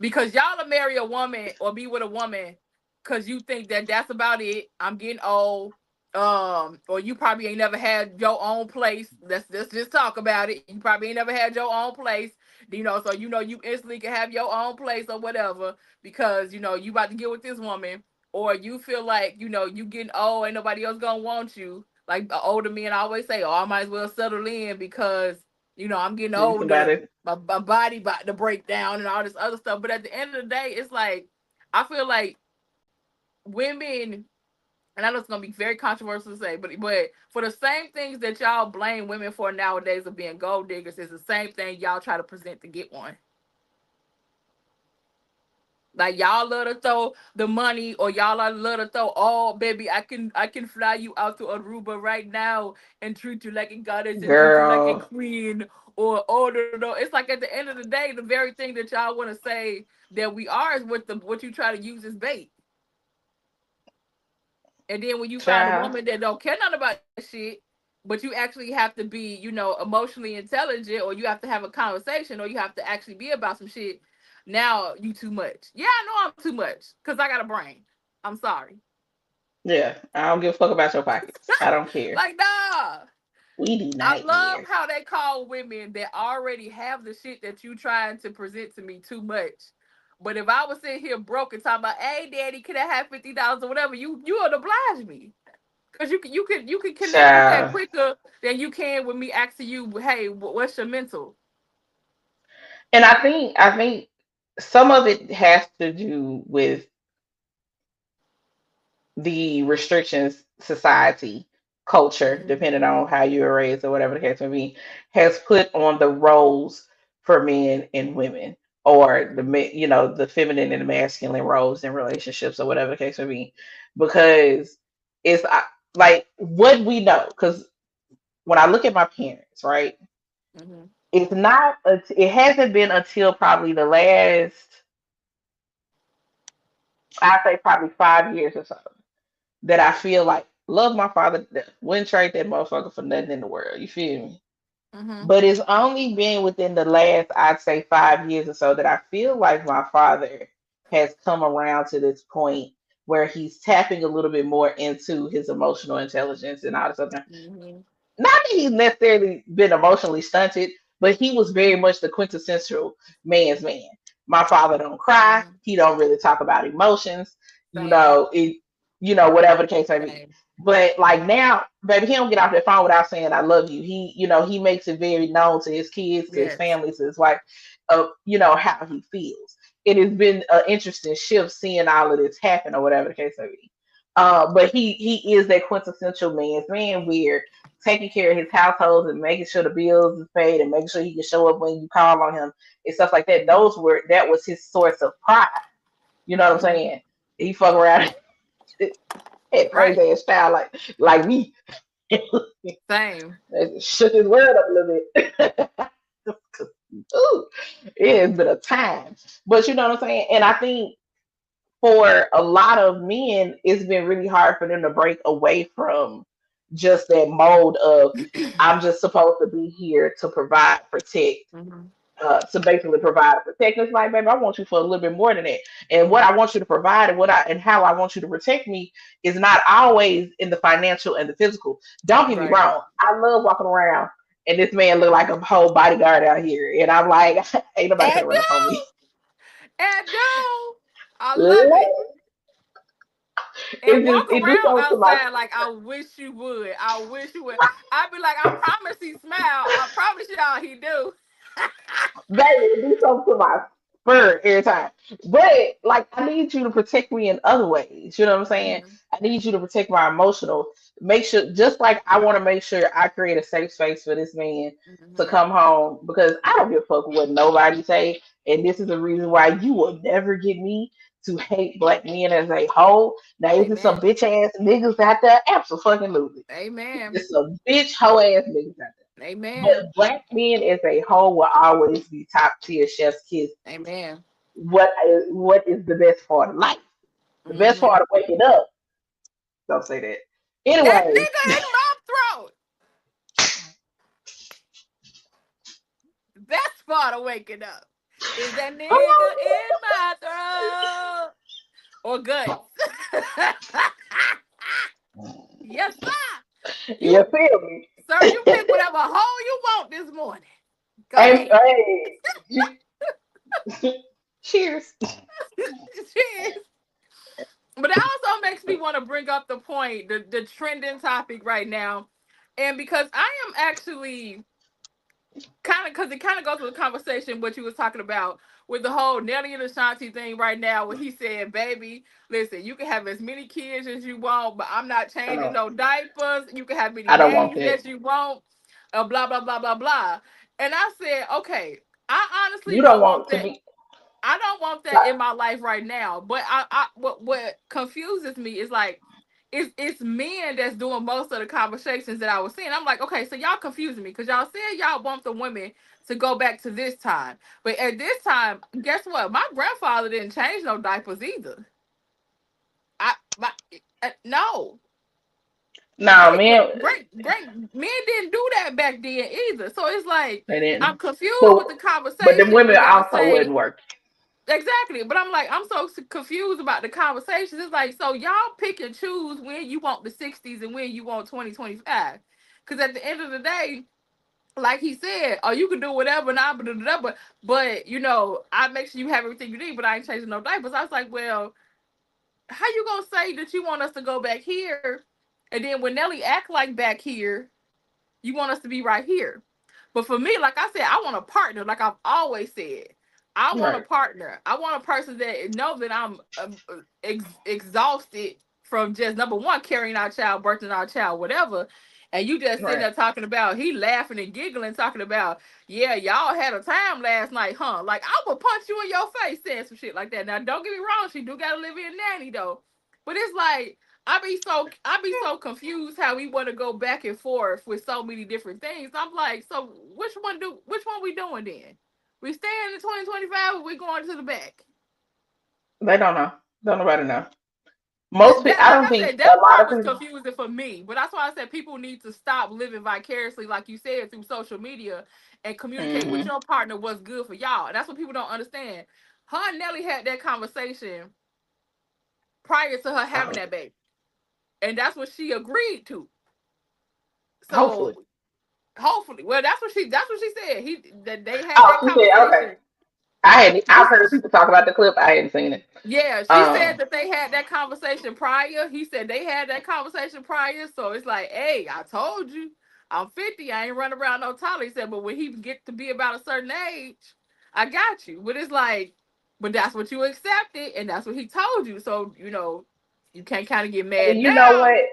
Because y'all will marry a woman or be with a woman because you think that that's about it. I'm getting old. Or you probably ain't never had your own place. Let's just talk about it. You probably ain't never had your own place. So you instantly can have your own place or whatever because you about to get with this woman, or you feel like you getting old, ain't nobody else gonna want you. Like older men always say, "Oh, I might as well settle in because I'm getting Need older, somebody. my body about to break down and all this other stuff." But at the end of the day, it's like I feel like women, and I know it's gonna be very controversial to say, but for the same things that y'all blame women for nowadays of being gold diggers is the same thing y'all try to present to get one. Like y'all love to throw the money, or y'all love to throw, "Oh baby, I can fly you out to Aruba right now and treat you like a goddess and treat you like a Girl. queen," or "Oh no." It's like at the end of the day, the very thing that y'all want to say that we are is what you try to use as bait. And then when you find a Child. woman that don't care nothing about that shit, but you actually have to be, emotionally intelligent, or you have to have a conversation, or you have to actually be about some shit. Now you too much. Yeah, I know I'm too much because I got a brain. I'm sorry. Yeah. I don't give a fuck about your pockets. I don't care. Like, nah. We do I not love care. how they call women that already have the shit that you trying to present to me too much. But if I was sitting here broke and talking about, "Hey, daddy, could I have $50 or whatever?" You would oblige me. Because you can connect with that Child. quicker than you can with me asking you, "Hey, what's your mental?" And I think some of it has to do with the restrictions society, culture, Mm-hmm. depending on how you were raised or whatever the case may be, has put on the roles for men and women, or the feminine and the masculine roles in relationships or whatever the case may be, because it's like what we know. Because when I look at my parents, right, Mm-hmm. it hasn't been until probably the last, I say probably 5 years or so, that I feel like love my father to death. Wouldn't trade that motherfucker for nothing in the world. You feel me? Mm-hmm. But it's only been within the last, I'd say, 5 years or so that I feel like my father has come around to this point where he's tapping a little bit more into his emotional intelligence and all this other. Mm-hmm. Not that he's necessarily been emotionally stunted, but he was very much the quintessential man's man. My father don't cry. He don't really talk about emotions. Same. It, whatever the case may be. Same. But like now, baby, he don't get off that phone without saying I love you. He makes it very known to his kids, to his Yes. family, to his wife, of how he feels. It has been an interesting shift seeing all of this happen, or whatever the case may be. But he is that quintessential man's man, where taking care of his household and making sure the bills is paid and making sure he can show up when you call on him and stuff like that. That was his source of pride. You know what I'm Mhm. saying? He fuck around had Right. crazy ass style like me. Same. Shook his word up a little bit. Ooh, it has been a time. But you know what I'm saying? And I think for a lot of men, it's been really hard for them to break away from just that mold of I'm just supposed to be here to provide, protect, Mhm. to basically provide and protect. It's like, baby, I want you for a little bit more than that. And what I want you to provide and how I want you to protect me is not always in the financial and the physical. Don't get me Right. wrong. I love walking around and this man look like a whole bodyguard out here. And I'm like, ain't nobody And gonna run up on me. no, and no, I love it. And walk It do around something to my outside like I wish you would. I wish you would. I'd be like, I promise he smile. I promise y'all he do. baby, it do something to my spur every time. But like I need you to protect me in other ways. You know what I'm saying? Mhm. I need you to protect my emotional. Make sure just like I want to make sure I create a safe space for this man to Mhm. come home because I don't give a fuck what nobody say. And this is the reason why you will never get me to hate black men as a whole. Now is it some Amen. bitch ass niggas out there? Absolutely. Amen. It's some bitch hoe ass niggas out there. Amen. But black men as a whole will always be top tier chef's kiss. Amen. What is the best part of life? The best Mhm. part of waking up. Don't say that. That Anyway, nigga in my throat. The best part of waking up is that nigga in my throat or guts. Yes, sir. you You, feel me? sir, you pick whatever hole you want this morning. Go Hey, ahead. hey, cheers. Cheers. But it also makes me want to bring up the point, the trending topic right now. And because I am actually kind of, because it kind of goes with the conversation what you was talking about with the whole Nelly and Ashanti thing right now, where he said, "Baby, listen, you can have as many kids as you want, but I'm not I changing don't. no diapers. You can have many I don't want nannies that. as you want, blah blah blah blah blah." And I said, "Okay, I honestly You don't don't want want to that. be I don't want that like. in my life right now. But I what confuses me is like it's men that's doing most of the conversations that I was seeing. I'm like, okay, so y'all confusing me because y'all said y'all want the women to go back to this time, but at this time, guess what? My grandfather didn't change no diapers either. I my no. No, man. Great men didn't do that back then either. So it's like They I'm didn't. confused with So, the but the conversation women when y'all also say wouldn't work. exactly, but I'm like, I'm so confused about the conversations. It's like, so y'all pick and choose when you want the 60s and when you want 2025. Because at the end of the day, like he said, oh, you can do whatever and I blah, blah, blah, but I make sure you have everything you need, but I ain't changing no diapers. I was like, well, how you gonna say that you want us to go back here, and then when Nelly act like back here, you want us to be right here? But for me, like I said, I want a partner. Like I've always said, I want a Right. partner. I want a person that know that I'm exhausted from just number one carrying our child, birthing our child, whatever. And you just sitting Right. there talking about he laughing and giggling, talking about yeah, y'all had a time last night, huh? Like I would punch you in your face saying some shit like that. Now don't get me wrong, she do gotta live in nanny though, but it's like I be so confused how we want to go back and forth with so many different things. I'm like, so which one we doing then? We staying in 2025 or we going to the back? They don't know. Don't nobody know. That, Most people. that I like don't I think said, a that lot part of was people. confusing for me. But that's why I said people need to stop living vicariously, like you said, through social media and communicate with Hmm. your partner what's good for y'all. And that's what people don't understand. Her and Nelly had that conversation prior to her having Oh, that baby. And that's what she agreed to. hopefully. So Hopefully, well, that's what she said. That they had Oh, that she said okay. conversation. I've heard people talk about the clip. I hadn't seen it. Yeah, she said Um, that they had that conversation prior. He said they had that conversation prior. So it's like, hey, I told you, I'm 50. I ain't running around no taller. He said, but when he get to be about a certain age, I got you. But it's like, but that's what you accepted, and that's what he told you. So you can't kind of get mad and you know now. what?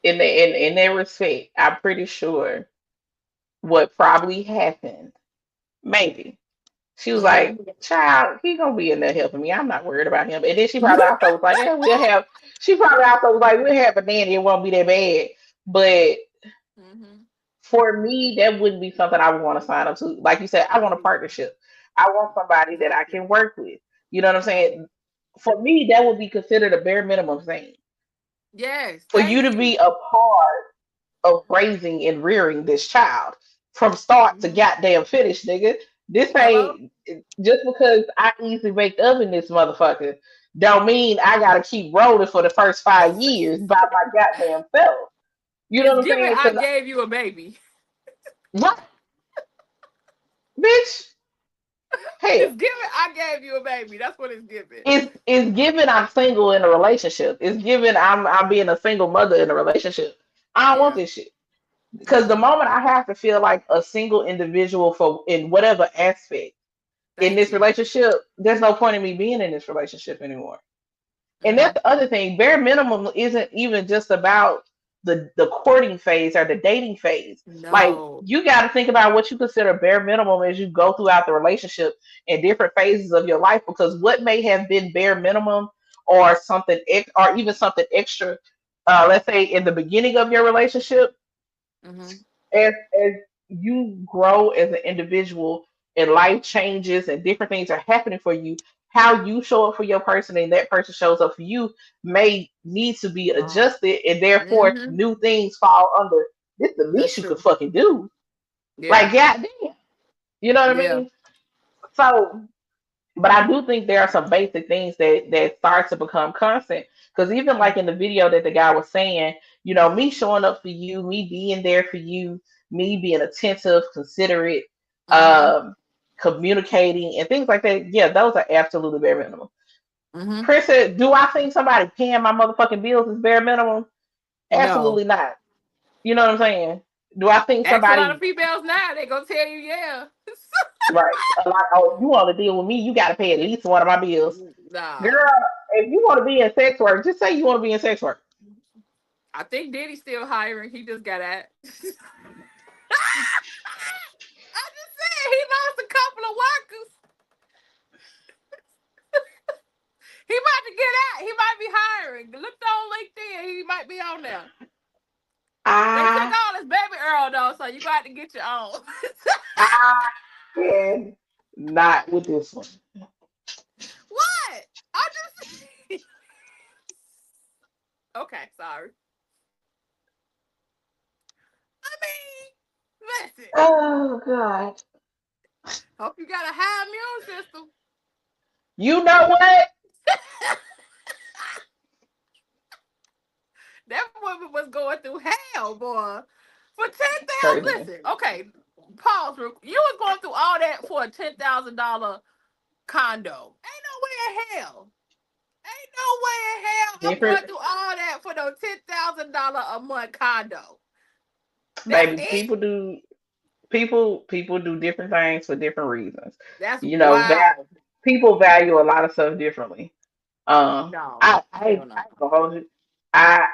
In that respect, I'm pretty sure what probably happened. Maybe she was like, Mm-hmm. "Child, he gonna be in there helping me. I'm not worried about him." And then she probably also was like, "Yeah, we'll have." She probably also was like, "We'll have a nanny. It won't be that bad." But Mm-hmm. for me, that wouldn't be something I would want to sign up to. Like you said, I want a partnership. I want somebody that I can work with. You know what I'm Right. saying? For me, that would be considered a bare minimum thing. Yes. For you Thank to you. be a part of raising and rearing this child from start to Mm-hmm. goddamn finish, nigga. This Hello. ain't just because I easily wake up in this motherfucker, don't mean I gotta keep rolling for the first 5 years by my goddamn self. You know It's what I'm given. saying? I Because gave you a baby. what, bitch? It's Hell, given. I gave you a baby. That's what it's given. it's given I'm single in a relationship. It's given I'm being a single mother in a relationship. I don't want Yeah. this shit. Because the Mm-mm. moment I have to feel like a single individual for in whatever aspect in Thank this you. relationship, there's no point in me being in this relationship anymore. And Mm-hmm. that's the other thing. Bare minimum isn't even just about the courting phase or the dating phase. Like No. you got to think about what you consider bare minimum as you go throughout the relationship in different phases of your life. Because what may have been bare minimum or or even something extra, let's say in the beginning of your relationship, Mm-hmm. as you grow as an individual and life changes and different things are happening for you, how you show up for your person and that person shows up for you may need to be Oh. adjusted, and therefore Mm-hmm. new things fall under this. The That's least you could true. fucking do, like Yeah. goddamn, you know what I Yeah. mean? So but I do think there are some basic things that start to become constant. Because even like in the video that the guy was saying, me showing up for you, me being there for you, me being attentive, considerate, Mm-hmm. um, communicating, and things like that. Yeah, those are absolutely bare minimum. Mm-hmm. Chris said, "Do I think somebody paying my motherfucking bills is bare minimum? No. Absolutely not. You know what I'm saying? Do I think Ask a lot of somebody females now. They gonna tell you, yeah. right? Like, oh, you want to deal with me? You got to pay at least one of my bills." Girl, Nah. if you want to be in sex work, just say you want to be in sex work. I think Diddy's still hiring. He just got at. I just said he lost a couple of workers. He might to get out. He might be hiring. Look on LinkedIn. He might be on there. They took I all his baby Earl though, so you got to get your own. I can not with this one. What? I just okay. Sorry. I mean, listen. Oh God. Hope you got a high immune system. You know what? That woman was going through hell, boy. For 10,000. Crazy. Listen, okay. Pause. You was going through all that for a $10,000 condo. Ain't no way in hell. Ain't no way in hell I'm going Different through all that for no $10,000 a month condo. That's baby. it. People do different things for different reasons. That's You know, wow. people value a lot of stuff differently. No, I hell no. ain't gonna hold you. I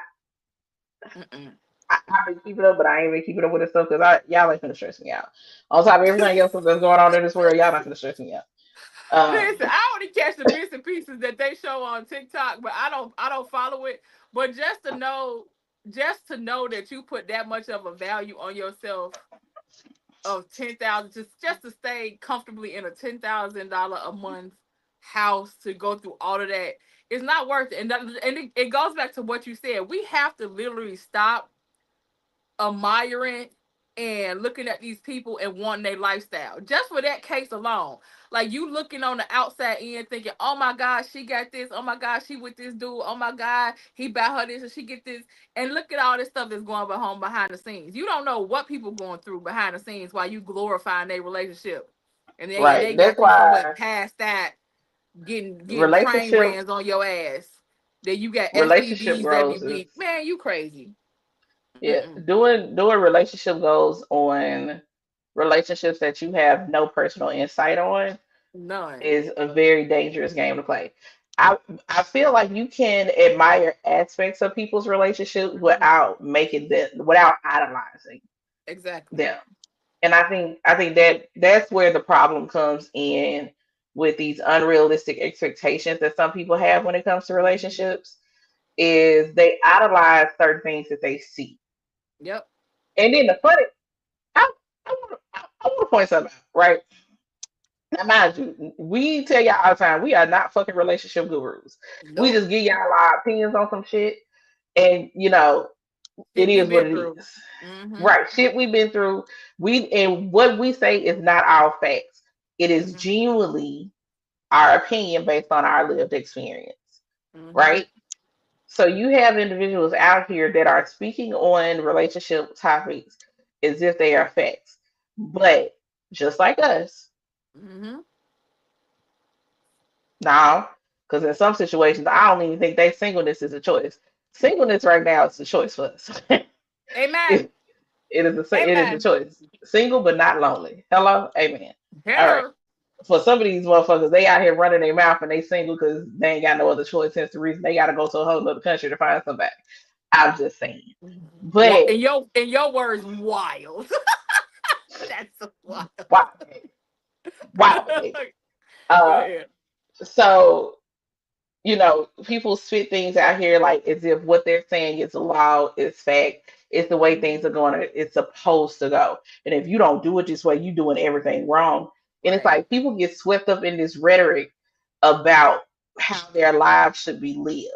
Mm-mm. I've been keeping up, but I ain't been keeping up with this stuff because y'all ain't finna stress me out. On top of everything else that's going on in this world, y'all not finna stress me out. Listen, Um, I only catch the bits and pieces that they show on TikTok, but I don't follow it. But just to know that you put that much of a value on yourself of 10,000 just to stay comfortably in a $10,000 a month house to go through all of that, it's not worth it. And it goes back to what you said. We have to literally stop admiring and looking at these people and wanting their lifestyle. Just for that case alone. Like you looking on the outside end thinking, oh my God, she got this. Oh my God, she with this dude. Oh my God, he bought her this and she get this. And look at all this stuff that's going on behind the scenes. You don't know what people going through behind the scenes while you glorifying their relationship. And they Right. That's got you somewhere why past that, getting train relationship rans on your ass. Then you got relationship STDs every goals is week. Man, you crazy. yeah, Mm-mm. doing relationship goals on relationships that you have no personal insight on None. is a very dangerous game to play. I I feel like you can admire aspects of people's relationships Mhm. without idolizing Exactly. them. And I think that that's where the problem comes in with these unrealistic expectations that some people have when it comes to Mhm. relationships is they idolize certain things that they see. Yep. And then the funny I want to point something out, right? Now, mind you, we tell y'all all the time we are not fucking relationship gurus. We Nope. just give y'all our opinions on some shit, and it Shit we is what been it through. is. Mm-hmm. Right? Shit we've been through. We and what we say is not our facts. It is Mm-hmm. genuinely our opinion based on our lived experience. Mm-hmm. Right? So you have individuals out here that are speaking on relationship topics as if they are facts, but just like us. Mm-hmm. No, because in some situations, I don't even think they singleness is a choice. Singleness right now is a choice for us. Amen. it, it is a Amen. choice. Single but not lonely. Hello, amen. All right. Hello. For some of these motherfuckers, they out here running their mouth and they single because they ain't got no other choice. Hence the reason they got to go to a whole other country to find somebody. I'm just saying. What But in your words, wild. That's wild. wow, wow. Go Uh, ahead. so people spit things out here like as if what they're saying is law, is fact, it's the way things are going, it's supposed to go. And if you don't do it this way, you're doing everything wrong. And it's Right. like people get swept up in this rhetoric about how their lives should be lived.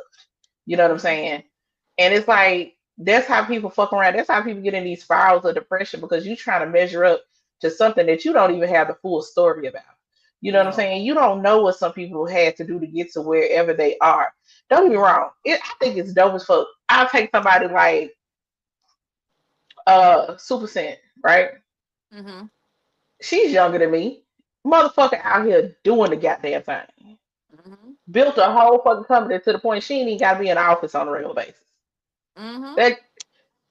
You know what I'm Mm-hmm. saying? And it's like that's how people fuck around. That's how people get in these spirals of depression because you trying to measure up to something that you don't even have the full story about. You know what I'm No. saying? You don't know what some people had to do to get to wherever they are. Don't get me Mm-hmm. wrong. I think it's dope as fuck. I'll take somebody like Super Scent, right? Mm-hmm. She's younger than me. Motherfucker out here doing the goddamn thing. Mm-hmm. Built a whole fucking company to the point she ain't even gotta be in the office on a regular basis. Mm-hmm. That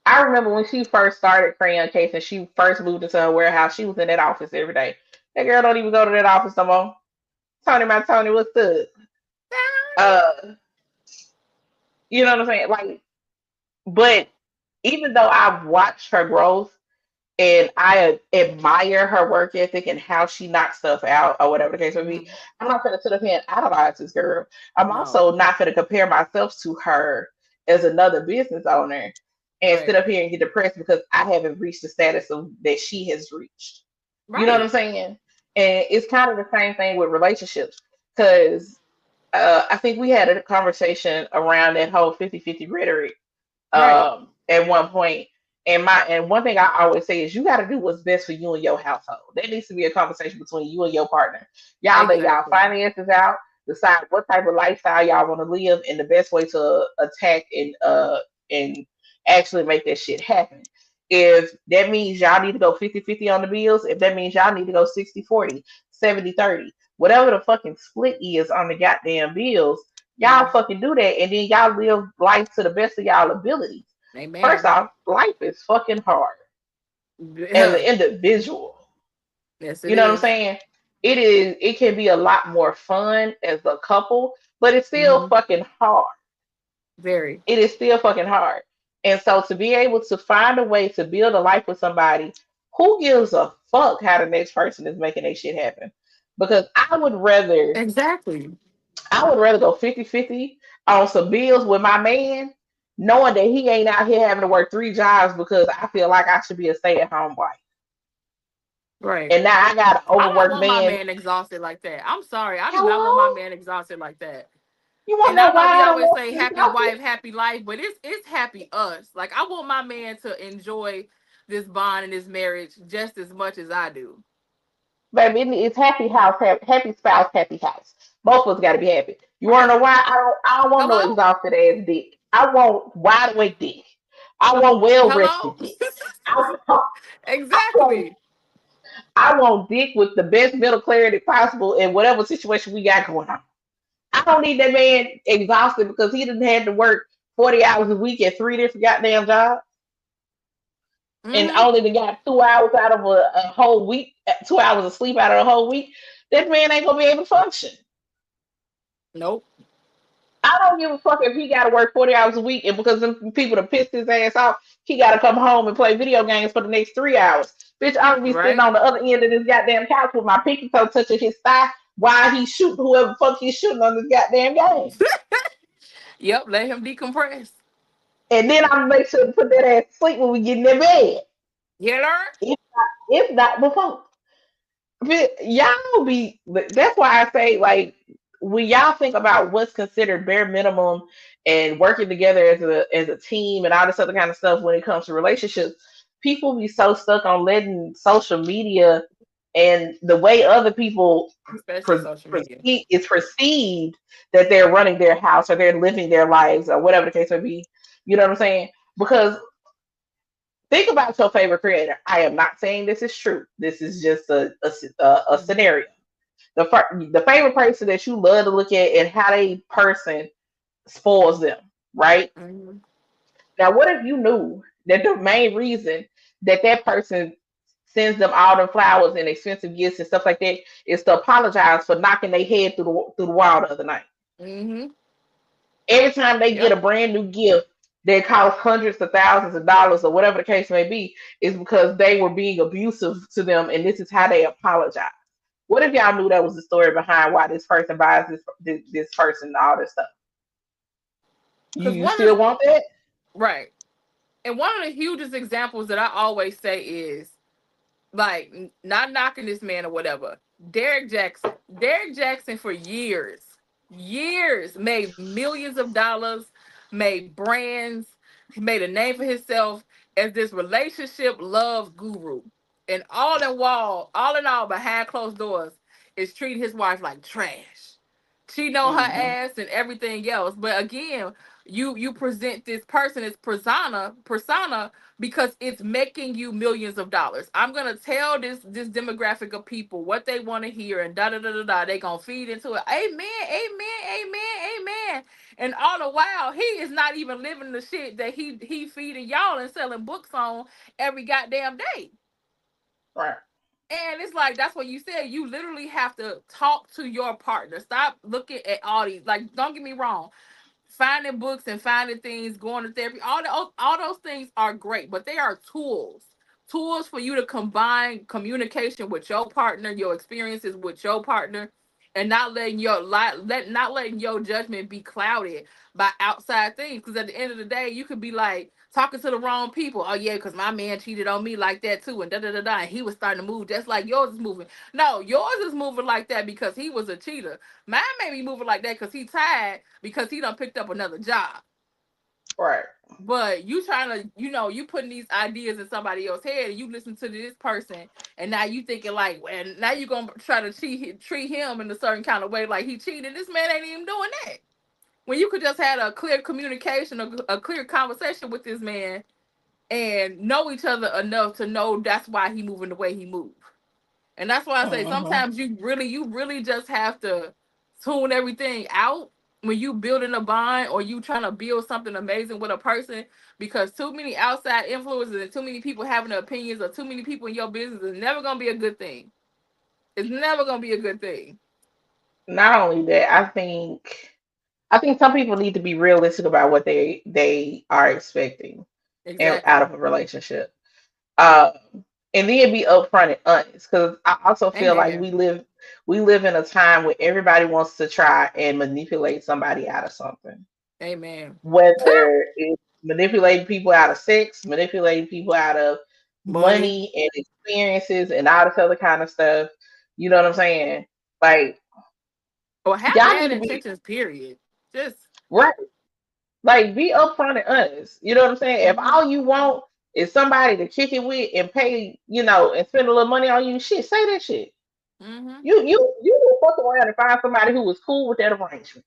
I remember when she first started Crayon Case and she first moved into her warehouse, she was in that office every day. That girl don't even go to that office no more. Tony, my Tony, what's up? Uh, you know what I'm saying? Like, but even though I've watched her growth and I admire her work ethic and how she knocks stuff out or whatever the case may be, Mm-hmm. I'm not gonna sit up here and idolize this girl. I'm No. also not gonna compare myself to her as another business owner and sit Right. up here and get depressed because I haven't reached the status of that she has reached. You know what I'm Right. saying? And it's kind of the same thing with relationships because I think we had a conversation around that whole 50-50 rhetoric Right. at one point. And one thing I always say is you got to do what's best for you and your household. There needs to be a conversation between you and your partner. Y'all lay y'all Exactly. finances out, decide what type of lifestyle y'all want to live, and the best way to attack and actually make that shit happen. If that means y'all need to go 50-50 on the bills, if that means y'all need to go 60-40, 70-30, whatever the fucking split is on the goddamn bills, y'all Mm-hmm. fucking do that, and then y'all live life to the best of y'all abilities. First Amen. off, life is fucking hard as an Yeah. individual. Yes, You it know what I'm is. saying? It can be a lot more fun as a couple, but it's still Mm-hmm. fucking hard. Very. It is still fucking hard. And so to be able to find a way to build a life with somebody, who gives a fuck how the next person is making their shit happen? Because Exactly. I would rather go 50-50 on some bills with my man, knowing that he ain't out here having to work three jobs because I feel like I should be a stay-at-home wife. Right. And now I got an I don't overworked want my man. man exhausted like that. I'm sorry. I do not want my Hello? man exhausted like that. You want And to I know know we why I don't always want say you happy exhausted? wife, happy life, but it's happy us. Like I want my man to enjoy this bond and this marriage just as much as I do. Baby, it's happy house, happy spouse, happy house. Both of us got to be happy. You want to Right. know why? I don't want no Hello? exhausted ass dick. I want wide awake dick. I want well rested Hello? dick. I want, I want, Exactly. I want dick with the best mental clarity possible in whatever situation we got going on. I don't need that man exhausted because he didn't have to work 40 hours a week at three different goddamn jobs and Mm-hmm. only got 2 hours out of a whole week, 2 hours of sleep out of a whole week. That man ain't gonna be able to function. Nope. I don't give a fuck if he got to work 40 hours a week and because them people to piss his ass off, he got to come home and play video games for the next 3 hours. Bitch, I'm gonna be sitting Right? on the other end of this goddamn couch with my pinky toe touching his thigh while he's shooting whoever the fuck he's shooting on this goddamn game. Yep. Let him decompress. And then I'm gonna make sure to put that ass to sleep when we get in their bed. You learn? If not before. But y'all be that's why I say like when y'all think about what's considered bare minimum and working together as a team and all this other kind of stuff when it comes to relationships, people be so stuck on letting social media and the way other people Especially social media. it's perceived that they're running their house or they're living their lives or whatever the case may be. You know what I'm saying? Because think about your favorite creator. I am not saying this is true. This is just a Mm-hmm. scenario. The favorite person that you love to look at and how they person spoils them, right? Mm-hmm. Now, what if you knew that the main reason that that person sends them all the flowers and expensive gifts and stuff like that is to apologize for knocking their head through the wall the other night? Mm-hmm. Every time they get Yep. a brand new gift that costs hundreds of thousands of dollars or whatever the case may be, is because they were being abusive to them and this is how they apologize. What if y'all knew that was the story behind why this person buys this person all this stuff? You Because you one of still the want that? right, and one of the hugest examples that I always say is like not knocking this man or whatever. Derek Jackson. Derek Jackson for years made millions of dollars, made brands, he made a name for himself as this relationship love guru. And all in all, behind closed doors, is treating his wife like trash. Cheating on her Hmm. ass and everything else. But again, you present this person as persona because it's making you millions of dollars. I'm gonna tell this demographic of people what they want to hear and da da da da da. They gonna feed into it. Amen, amen, amen, amen. And all the while, he is not even living the shit that he feeding y'all and selling books on every goddamn day. Right. And it's like that's what you said. You literally have to talk to your partner. Stop looking at all these. Like, don't get me wrong, finding books and finding things, going to therapy, all those things are great, but they are tools for you to combine communication with your partner, your experiences with your partner, and not letting your judgment be clouded by outside things. Because at the end of the day, you could be like talking to the wrong people. Oh yeah, because my man cheated on me like that too, and da da da da. And he was starting to move just like yours is moving. No, yours is moving like that because he was a cheater. Mine may be moving like that because he tired because he done picked up another job. Right. But you trying to, you putting these ideas in somebody else's head and you listen to this person and now you thinking like, and now you gonna try to treat him in a certain kind of way like he cheated. This man ain't even doing that. When you could just had a clear communication, a clear conversation with this man and know each other enough to know that's why he moving the way he moved. And that's why I say Hmm. sometimes you really just have to tune everything out when you building a bond or you trying to build something amazing with a person because too many outside influences and too many people having opinions or too many people in your business is never gonna be a good thing. It's never gonna be a good thing. Not only that, I think some people need to be realistic about what they are expecting out Exactly. of a relationship. Um, and then be upfront and honest. Because I also feel like Amen. we live in a time where everybody wants to try and manipulate somebody out of something. Amen. Whether it's manipulating people out of sex, manipulating people out of Money. money and experiences and all this other kind of stuff. You know what I'm saying? Like Or have y'all need bad to be intentions, period. Just right. Like be upfront and honest. You know what I'm saying? If mhm. all you want is somebody to kick it with and pay, and spend a little money on you, shit, say that shit. Mm-hmm. You will fuck around and find somebody who was cool with that arrangement.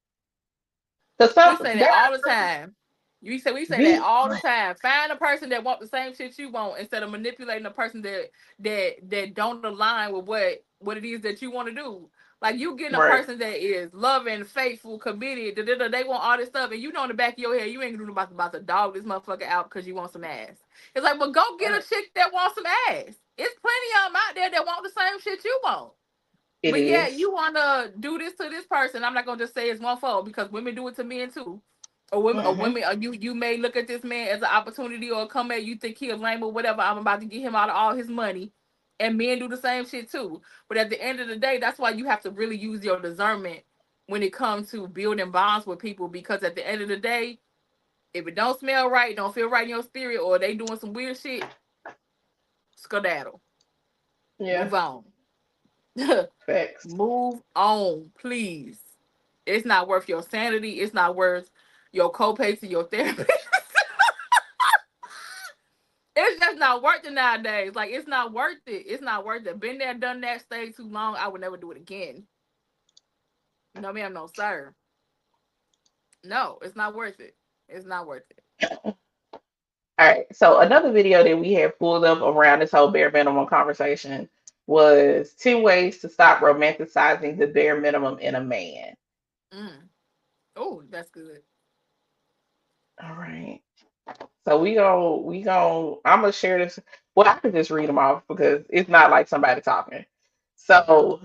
Cause We some say that there all are the time. We say that be all the time. Find a person that want the same shit you want instead of manipulating a person that don't align with what it is that you want to do. Like you getting a right. person that is loving, faithful, committed. They want all this stuff, and you know in the back of your head you ain't gonna do about to dog this motherfucker out because you want some ass. It's like, well, go get a Right. chick that wants some ass. It's plenty of them out there that want the same shit you want. It But yeah, is. you want to do this to this person. I'm not gonna just say it's one fault because women do it to men too. Mm-hmm. Or you may look at this man as an opportunity or come at you think he a lame or whatever. I'm about to get him out of all his money, and men do the same shit too. But at the end of the day, that's why you have to really use your discernment when it comes to building bonds with people. Because at the end of the day, if it don't smell right, don't feel right in your spirit, or they doing some weird shit, skedaddle, Yeah. move on. Facts. Move on, please. It's not worth your sanity. It's not worth your copay to your therapist. It's just not worth it nowadays. Like it's not worth it. It's not worth it. Been there, done that, stayed too long. I would never do it again. No, ma'am, no, sir. No, it's not worth it. It's not worth it. All right. So another video that we had pulled up around this whole bare minimum conversation was 10 ways to stop romanticizing the bare minimum in a man. Mm. Oh, that's good. All right. So I'm gonna share this. Well, I can just read them off because it's not like somebody talking. Okay. So,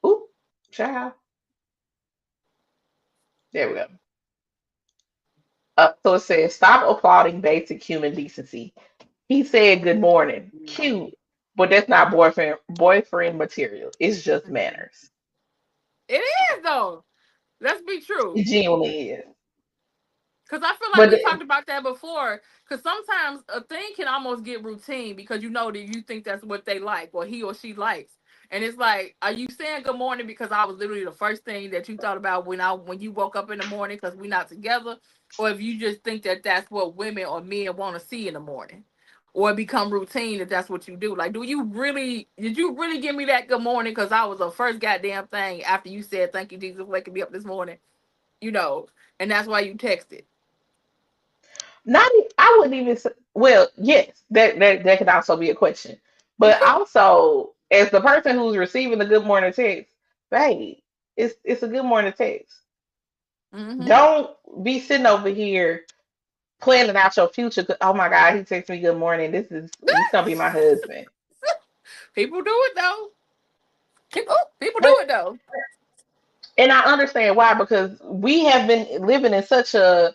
oop, child, there we go. So it says, stop applauding basic human decency. He said good morning. Cute, but that's not boyfriend material. It's just Mhm. manners. It is though. Let's be true. It genuinely is. Cause I feel like But we talked about that before. Cause sometimes a thing can almost get routine because you know that you think that's what they like or he or she likes. And it's like, are you saying good morning because I was literally the first thing that you thought about when you woke up in the morning because we're not together, or if you just think that that's what women or men want to see in the morning, or it become routine that that's what you do. Like, did you really give me that good morning because I was the first goddamn thing after you said thank you Jesus for waking me up this morning, you know, and that's why you texted. I wouldn't even say, well, yes, that could also be a question. But also, as the person who's receiving the good morning text, babe, it's a good morning text. Mm-hmm. Don't be sitting over here planning out your future. Oh my God, he texted me good morning. He's gonna be my husband. People do it though. People do But it though. and I understand why, because we have been living in such a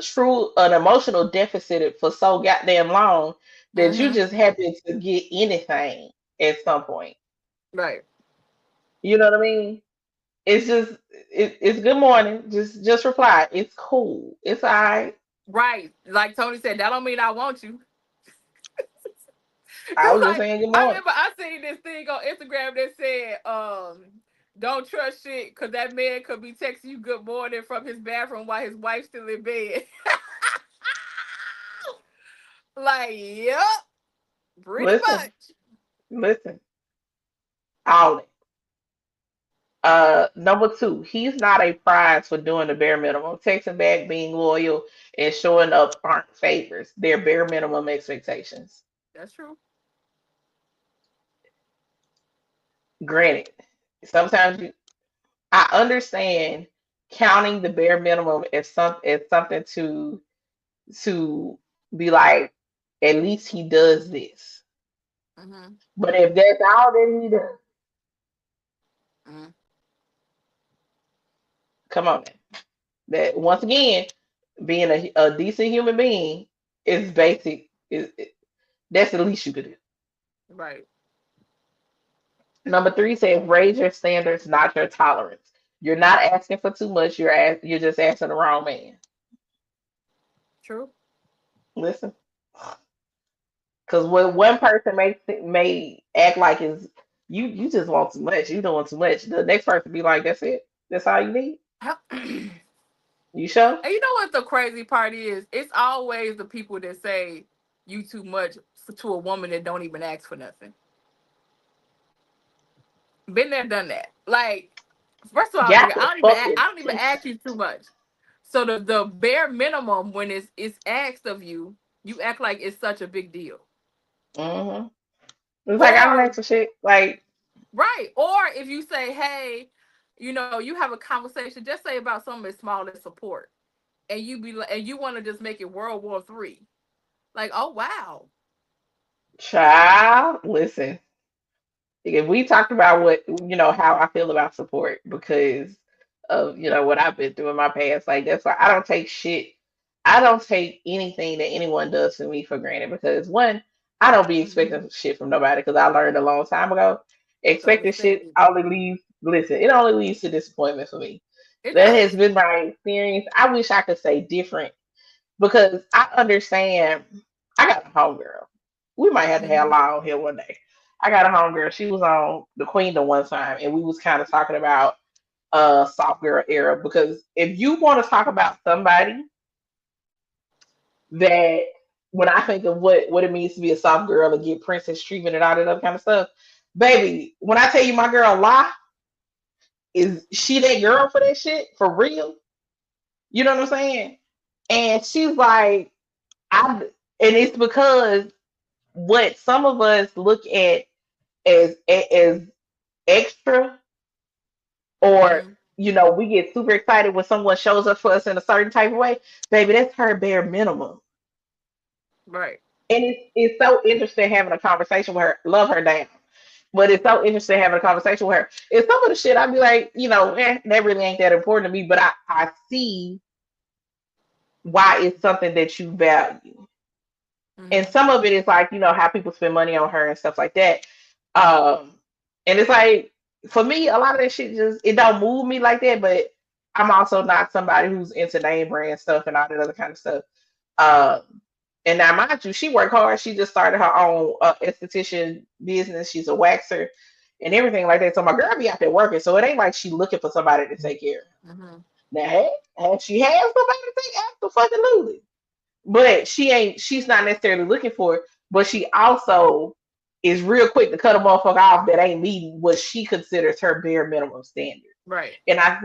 true an emotional deficit for so goddamn long that you Mm-hmm. just happen to get anything at some point. Right. You know what I mean? It's good morning. Just reply. It's cool. It's all right. Right. Like Tony said, that don't mean I want you. I Cause was just like saying good I morning. remember I seen this thing on Instagram that said, don't trust shit because that man could be texting you good morning from his bathroom while his wife's still in bed. Like, yep, pretty Listen, much. listen. All it. Number two, he's not a prize for doing the bare minimum. Texting back, being loyal, and showing up aren't favors. They're bare minimum expectations. That's true. Granted, sometimes I understand counting the bare minimum as something to be like, at least he does this. Mm-hmm. But if that's all that he does, Mm-hmm. come on now. That once again, being a decent human being is basic. That's the least you could do. Right. Number three says raise your standards, not your tolerance. You're not asking for too much. You're just asking the wrong man. True. Listen, because what one person may act like is you just want too much. You doing too much. The next person be like, that's it. That's all you need. And You sure? you know what the crazy part is? It's always the people that say, you too much to a woman that don't even ask for nothing. Been there, done that. Like, first of all, Got nigga, the fucking I don't even ask you too much. So the bare minimum when it's asked of you, you act like it's such a big deal. hmm It's like I don't Or ask for shit. Like, right, or if you say, hey, you have a conversation, just say about something as small as support, and you be like, and you want to just make it World War III. Like, oh wow. child, listen. If we talked about how I feel about support because of what I've been through in my past, like that's why I don't take shit. I don't take anything that anyone does to me for granted because one, I don't be Hmm. expecting shit from nobody because I learned a long time ago. Totally Expecting shit standard. only leads. Listen, it only leads to disappointment for me. It That has does. been my experience. I wish I could say different because I understand. I got a homegirl. We might have to have Hmm. Law on here one day. I got a homegirl. She was on the Queen the one time, and we was kind of talking about soft girl era because if you want to talk about somebody that when I think of what it means to be a soft girl and get princess treatment and all that other kind of stuff, baby, when I tell you my girl La is she that girl for that shit for real? You know what I'm saying? And she's like, I, and it's because what some of us look at as extra, or Hmm. we get super excited when someone shows up for us in a certain type of way, baby, that's her bare minimum. Right. And it's so interesting having a conversation with her. Love her down. But it's so interesting having a conversation with her. It's some of the shit I'd be like, that really ain't that important to me. But I see why it's something that you value. And Hmm. some of it is like how people spend money on her and stuff like that. um and it's like for me a lot of that shit just it don't move me like that, but I'm also not somebody who's into name brand stuff and all that other kind of stuff. Um and now mind you, she worked hard. She just started her own esthetician business. She's a waxer and everything like that, so my girl be out there working, so it ain't like she looking for somebody to take care of her. Hmm. Now hey, she has somebody to take after fucking Lulu, but she's not necessarily looking for it, but she also is real quick to cut a motherfucker off that ain't meeting what she considers her bare minimum standard. Right. And I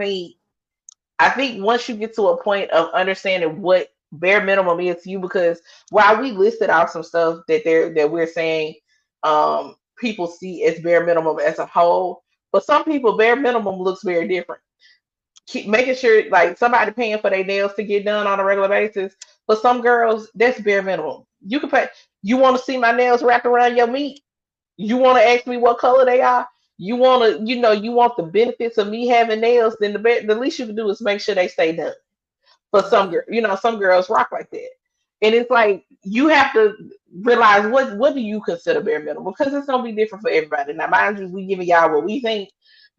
think once you get to a point of understanding what bare minimum is to you, because while we listed out some stuff that we're saying people see as bare minimum as a whole, but some people bare minimum looks very different. Keep making sure like somebody paying for their nails to get done on a regular basis. For some girls, that's bare minimum. You can pay. You want to see my nails wrapped around your meat? You want to ask me what color they are? You want to, you want the benefits of me having nails? Then the least you can do is make sure they stay done. For some Hmm. girl, some girls rock like that, and it's like you have to realize what do you consider bare minimum, because it's gonna be different for everybody. Now, mind you, we giving y'all what we think,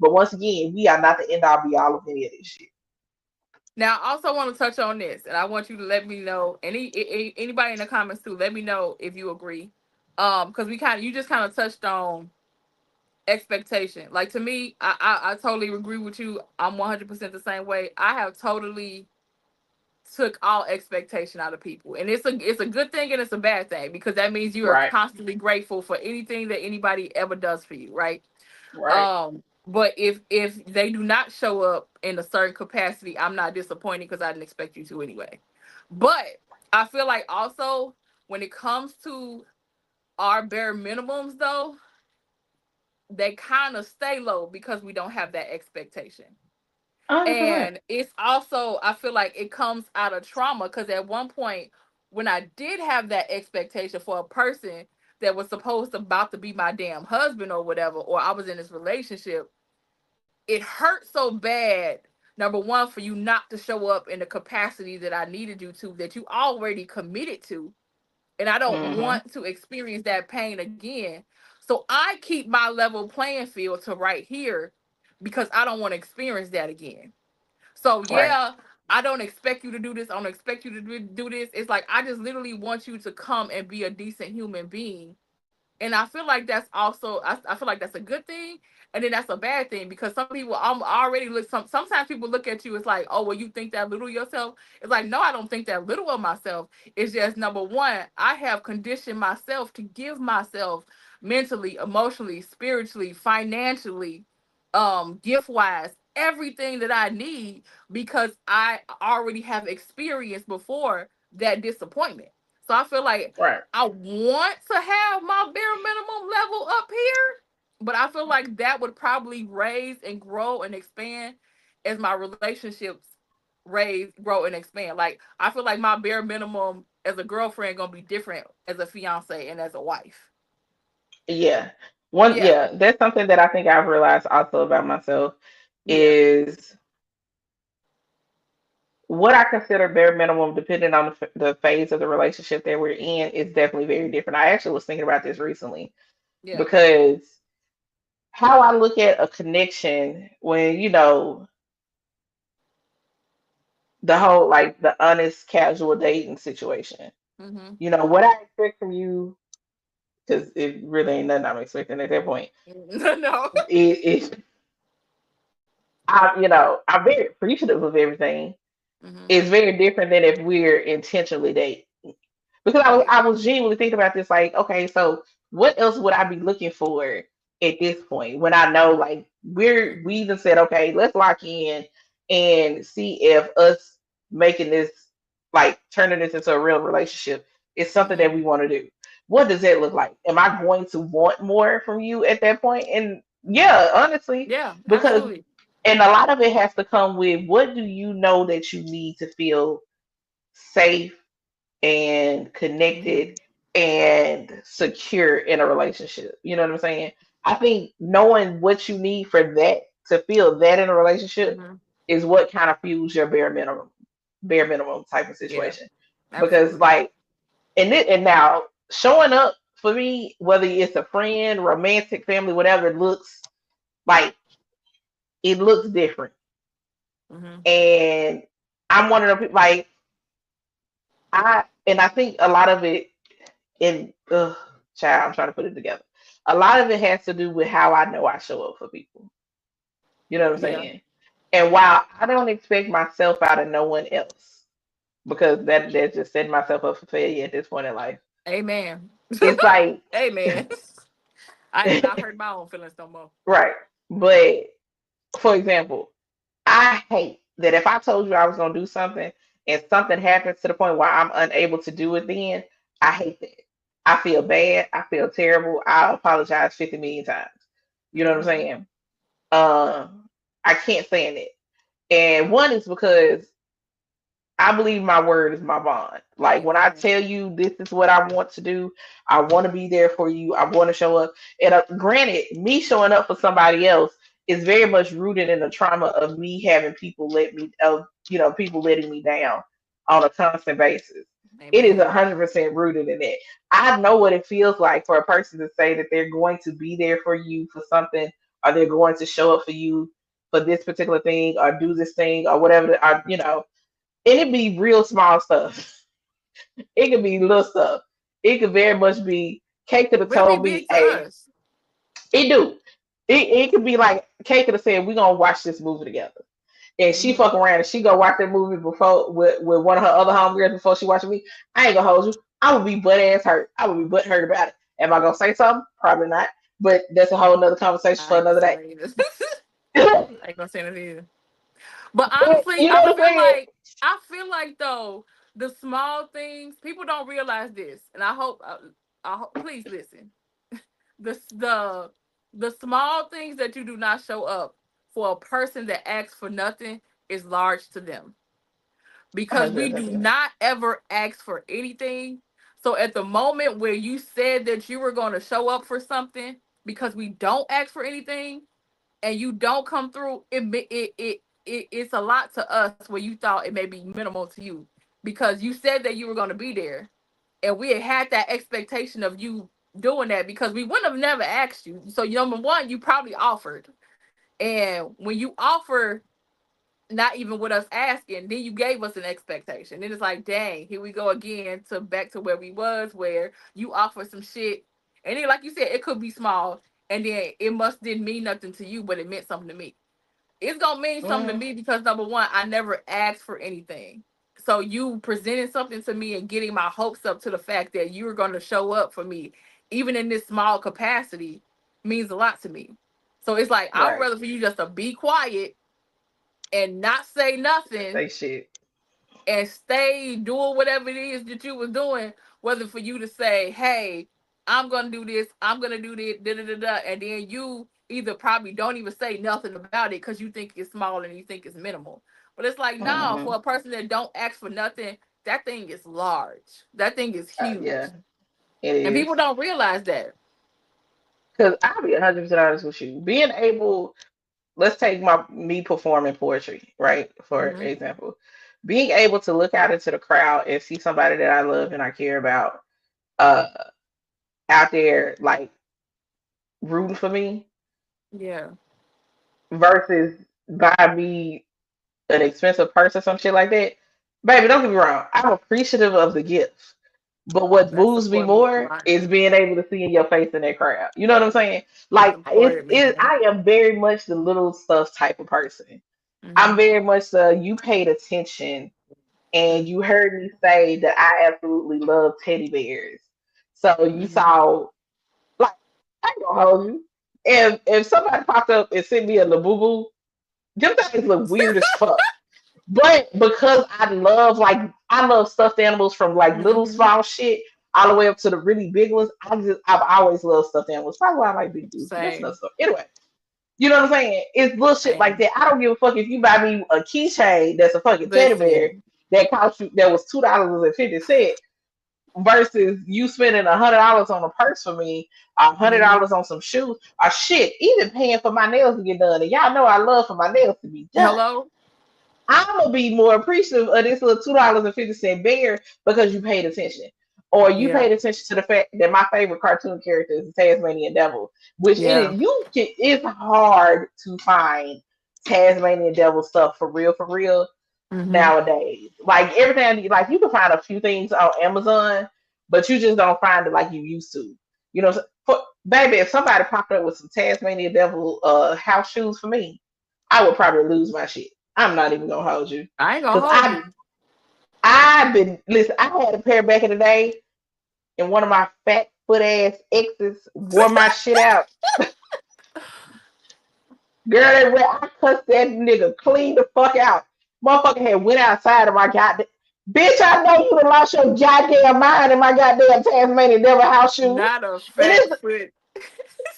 but once again, we are not the end all be all of any of this shit. Now, I also want to touch on this, and I want you to let me know. Anybody in the comments too, let me know if you agree. Because you just kind of touched on expectation. Like to me, I totally agree with you. I'm 100% the same way. I have totally took all expectation out of people, and it's a good thing and it's a bad thing because that means you are Right, constantly grateful for anything that anybody ever does for you, right? right. But if they do not show up in a certain capacity, I'm not disappointed because I didn't expect you to anyway. But I feel like also when it comes to our bare minimums though, they kind of stay low because we don't have that expectation. 100%. And it's also, I feel like it comes out of trauma because at one point, when I did have that expectation for a person that was supposed to about to be my damn husband or whatever, or I was in this relationship, it hurt so bad. Number one, for you not to show up in the capacity that I needed you to, that you already committed to, and I don't Hmm. want to experience that pain again. So I keep my level playing field to right here because I don't want to experience that again. So Right. yeah, I don't expect you to do this. I don't expect you to do this. It's like I just literally want you to come and be a decent human being And I feel like that's also I feel like that's a good thing, and then that's a bad thing because some people already look. Sometimes people look at you as like, oh, well, you think that little of yourself. It's like, no, I don't think that little of myself. It's just number one, I have conditioned myself to give myself mentally, emotionally, spiritually, financially, gift wise, everything that I need because I already have experienced before that disappointment. So I feel like Right. I want to have my bare minimum level up here, but I feel like that would probably raise and grow and expand as my relationships grow and expand. Like I feel like my bare minimum as a girlfriend gonna be different as a fiance and as a wife. Yeah. One, Yeah, yeah, that's something that I think I've realized also about myself yeah, is what I consider bare minimum, depending on the phase of the relationship that we're in, is definitely very different. I actually was thinking about this recently yeah. because how I look at a connection when, the whole like the honest casual dating situation. Mm-hmm. What I expect from you, because it really ain't nothing I'm expecting at that point. No. It, I'm very appreciative of everything. Mm-hmm. It's very different than if we're intentionally dating. Because I was, Right. I was genuinely thinking about this, like, okay, so what else would I be looking for at this point when I know, like, we even said, okay, let's lock in and see if us making this, like, turning this into a real relationship is something Mm-hmm. that we want to do. What does that look like? Am I going to want more from you at that point? And yeah, honestly, Yeah, because absolutely. and a lot of it has to come with what do you know that you need to feel safe and Mm-hmm. connected and secure in a relationship. You know what I'm saying? I think knowing what you need for that to feel that in a relationship Mm-hmm. is what kind of fuels your bare minimum type of Yeah, situation. Because absolutely. like and now showing up for me, whether it's a friend, romantic, family, whatever, like it looks different. Mm-hmm. And I'm one of the people like I think a lot of it in child, I'm trying to put it together. A lot of it has to do with how I know I show up for people. You know what I'm Yeah. saying? And while I don't expect myself out of no one else, because that's just setting myself up for failure at this point in life. Amen. It's like Amen. I have not hurt my own feelings no more. right. But for example, I hate that if I told you I was gonna do something and something happens to the point where I'm unable to do it then, I hate that. I feel bad. I feel terrible. I apologize 50 million times. You know what I'm Mm-hmm. saying? I can't stand it. And one is because I believe my word is my bond. Like when I Amen. tell you this is what I want to do, I want to be there for you. I want to show up. And granted, me showing up for somebody else is very much rooted in the trauma of me having people letting me down on a constant basis. It is Amen. 100% rooted in it. I know what it feels like for a person to say that they're going to be there for you for something, or they're going to show up for you for this particular thing, or do this thing, or whatever. And it be real small stuff. It could be little stuff. It could very much be Kate could have But it be told me, big to hey, us. it do. It could be like Kate could have said, we're gonna watch this movie together. And she Mm-hmm. fuck around and she go watch that movie before with one of her other homegirls before she watch me. I ain't gonna hold you. I would be butt ass hurt. I would be butt hurt about it. Am I gonna say something? Probably not. But that's a whole nother conversation I for ain't gonna another say day. that either. you I ain't gonna say that either. But honestly, know what I'm saying? I feel like though the small things people don't realize this, and I hope please listen. The the small things that you do not show up for a person that asks for nothing is large to them because we do 100%. not ever ask for anything. So at the moment where you said that you were going to show up for something because we don't ask for anything and you don't come through, it's a lot to us where you thought it may be minimal to you because you said that you were going to be there and we had that expectation of you doing that because we wouldn't have never asked you. So number one, you probably offered, and when you offer not even with us asking, then you gave us an expectation. Then it's like, dang, here we go again to back to where we was, where you offer some shit And then, like you said, it could be small, and then it must didn't mean nothing to you, but it meant something to me. It's gonna mean something to Mm, me because number one, I never asked for anything. So you presenting something to me and getting my hopes up to the fact that you're gonna show up for me, even in this small capacity, means a lot to me. So it's like I'd right. rather for you just to be quiet and not say nothing Say shit. and stay doing whatever it is that you was doing, whether for you to say, "Hey, I'm gonna do this, I'm gonna do this," da da da da, and then you either probably don't even say nothing about it because you think it's small and you think it's minimal. But it's like, no, Hmm. for a person that don't ask for nothing, that thing is large. That thing is Yeah, huge, it and is. people don't realize that. Because I'll be 100% honest with you. Being able, let's take me performing poetry, right? For Hmm. example, being able to look out into the crowd and see somebody that I love and I care about uh out there like rooting for me Yeah, versus buy me an expensive purse or some shit like that. Baby, don't get me wrong. I'm appreciative of the gift. But what that's moves me supportive, more right? is being able to see in your face in that crowd. You know what I'm saying? That's Like supportive, man. I am very much the little stuff type of person. I'm Hmm. very much the you paid attention and you heard me say that I absolutely love teddy bears. So you Hmm. saw like I ain't gonna hold you. If somebody popped up and sent me a labubu, them things look weird as fuck. But because I love stuffed animals from like little Hmm. small shit all the way up to the really big ones. I've always loved stuffed animals. Probably why I like big dudes, but that's another Same, stuff. Anyway, you know what I'm saying? It's little shit like same. that. I don't give a fuck if you buy me a keychain that's a fucking teddy bear Listen. that cost you that was $2.50 versus you spending $100 on a purse for me, Hmm. $100 on some shoes, or shit, even paying for my nails to get done. And y'all know I love for my nails to be done. Hello. I'm gonna be more appreciative of this little $2.50 bear because you paid attention, or you Yeah. paid attention to the fact that my favorite cartoon character is the Tasmanian Devil, which it Yeah. is. It's hard to find Tasmanian Devil stuff for real Hmm. nowadays. Like everything, like you can find a few things on Amazon, but you just don't find it like you used to. You know, baby, if somebody popped up with some Tasmanian Devil house shoes for me, I would probably lose my shit. I'm not even gonna hold you. I ain't gonna Cause hold you. I've been listen, I had a pair back in the day and one of my fat foot ass exes wore my shit out. Girl, I cussed that nigga clean the fuck out. Motherfucker had went outside of my goddamn bitch. I know you done lost your goddamn mind in my goddamn Tasmanian devil house shoes. Not a And fat it's foot.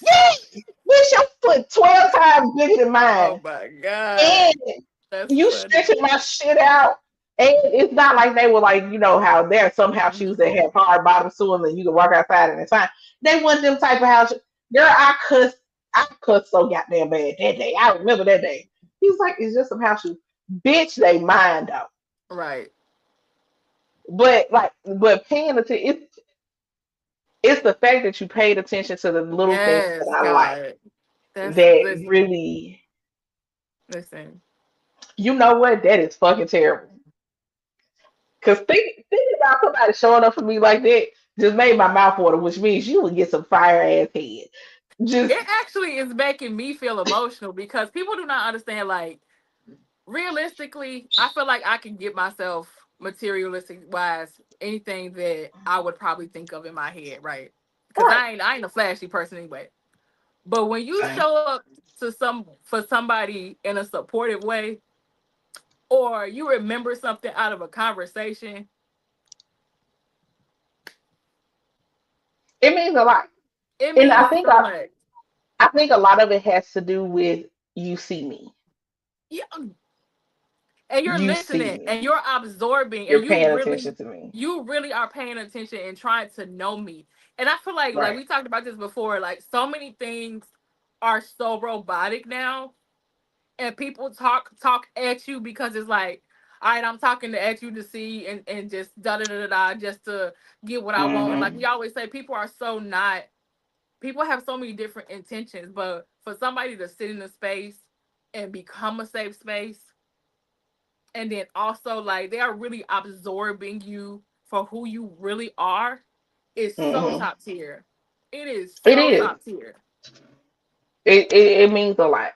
yes, bitch, your foot 12 times bigger than Oh mine. my god. And That's you funny. stretching my shit out. And it's not like they were like, you know, how there are some house shoes that Hmm. have hard bottoms to them and you can walk outside and it's fine. They want them type of house shoes. Girl, I cussed so goddamn bad that day. I remember that day. He's like, it's just some house shoes. Bitch, they mine though. Right. But paying attention, it's the fact that you paid attention to the little things that Yes, I like God. That's that listen. really, Listen. you know what? That is fucking terrible. Cause thinking about somebody showing up for me like that just made my mouth water, which means you would get some fire ass head. Just It actually is making me feel emotional because people do not understand. Like, realistically, I feel like I can get myself materialistic wise anything that I would probably think of in my head, right? Because right. I ain't a flashy person anyway. But when you Same. show up to somebody in a supportive way, or you remember something out of a conversation, It means a lot, it and means so much. I think a lot of it has to do with you see me, Yeah, and you're you see listening me, and you're absorbing and you're paying attention to me, you really are paying attention and trying to know me. And I feel like right? we talked about this before, like so many things are so robotic now, and people talk at you because it's like, all right, I'm talking to at you to see and just da da da da da just to get what I want. And like Hmm. we always say, people are so not, people have so many different intentions, but for somebody to sit in a space and become a safe space, and then also like they are really absorbing you for who you really are, is so Hmm. top tier. It is It so is. top tier. It means a lot.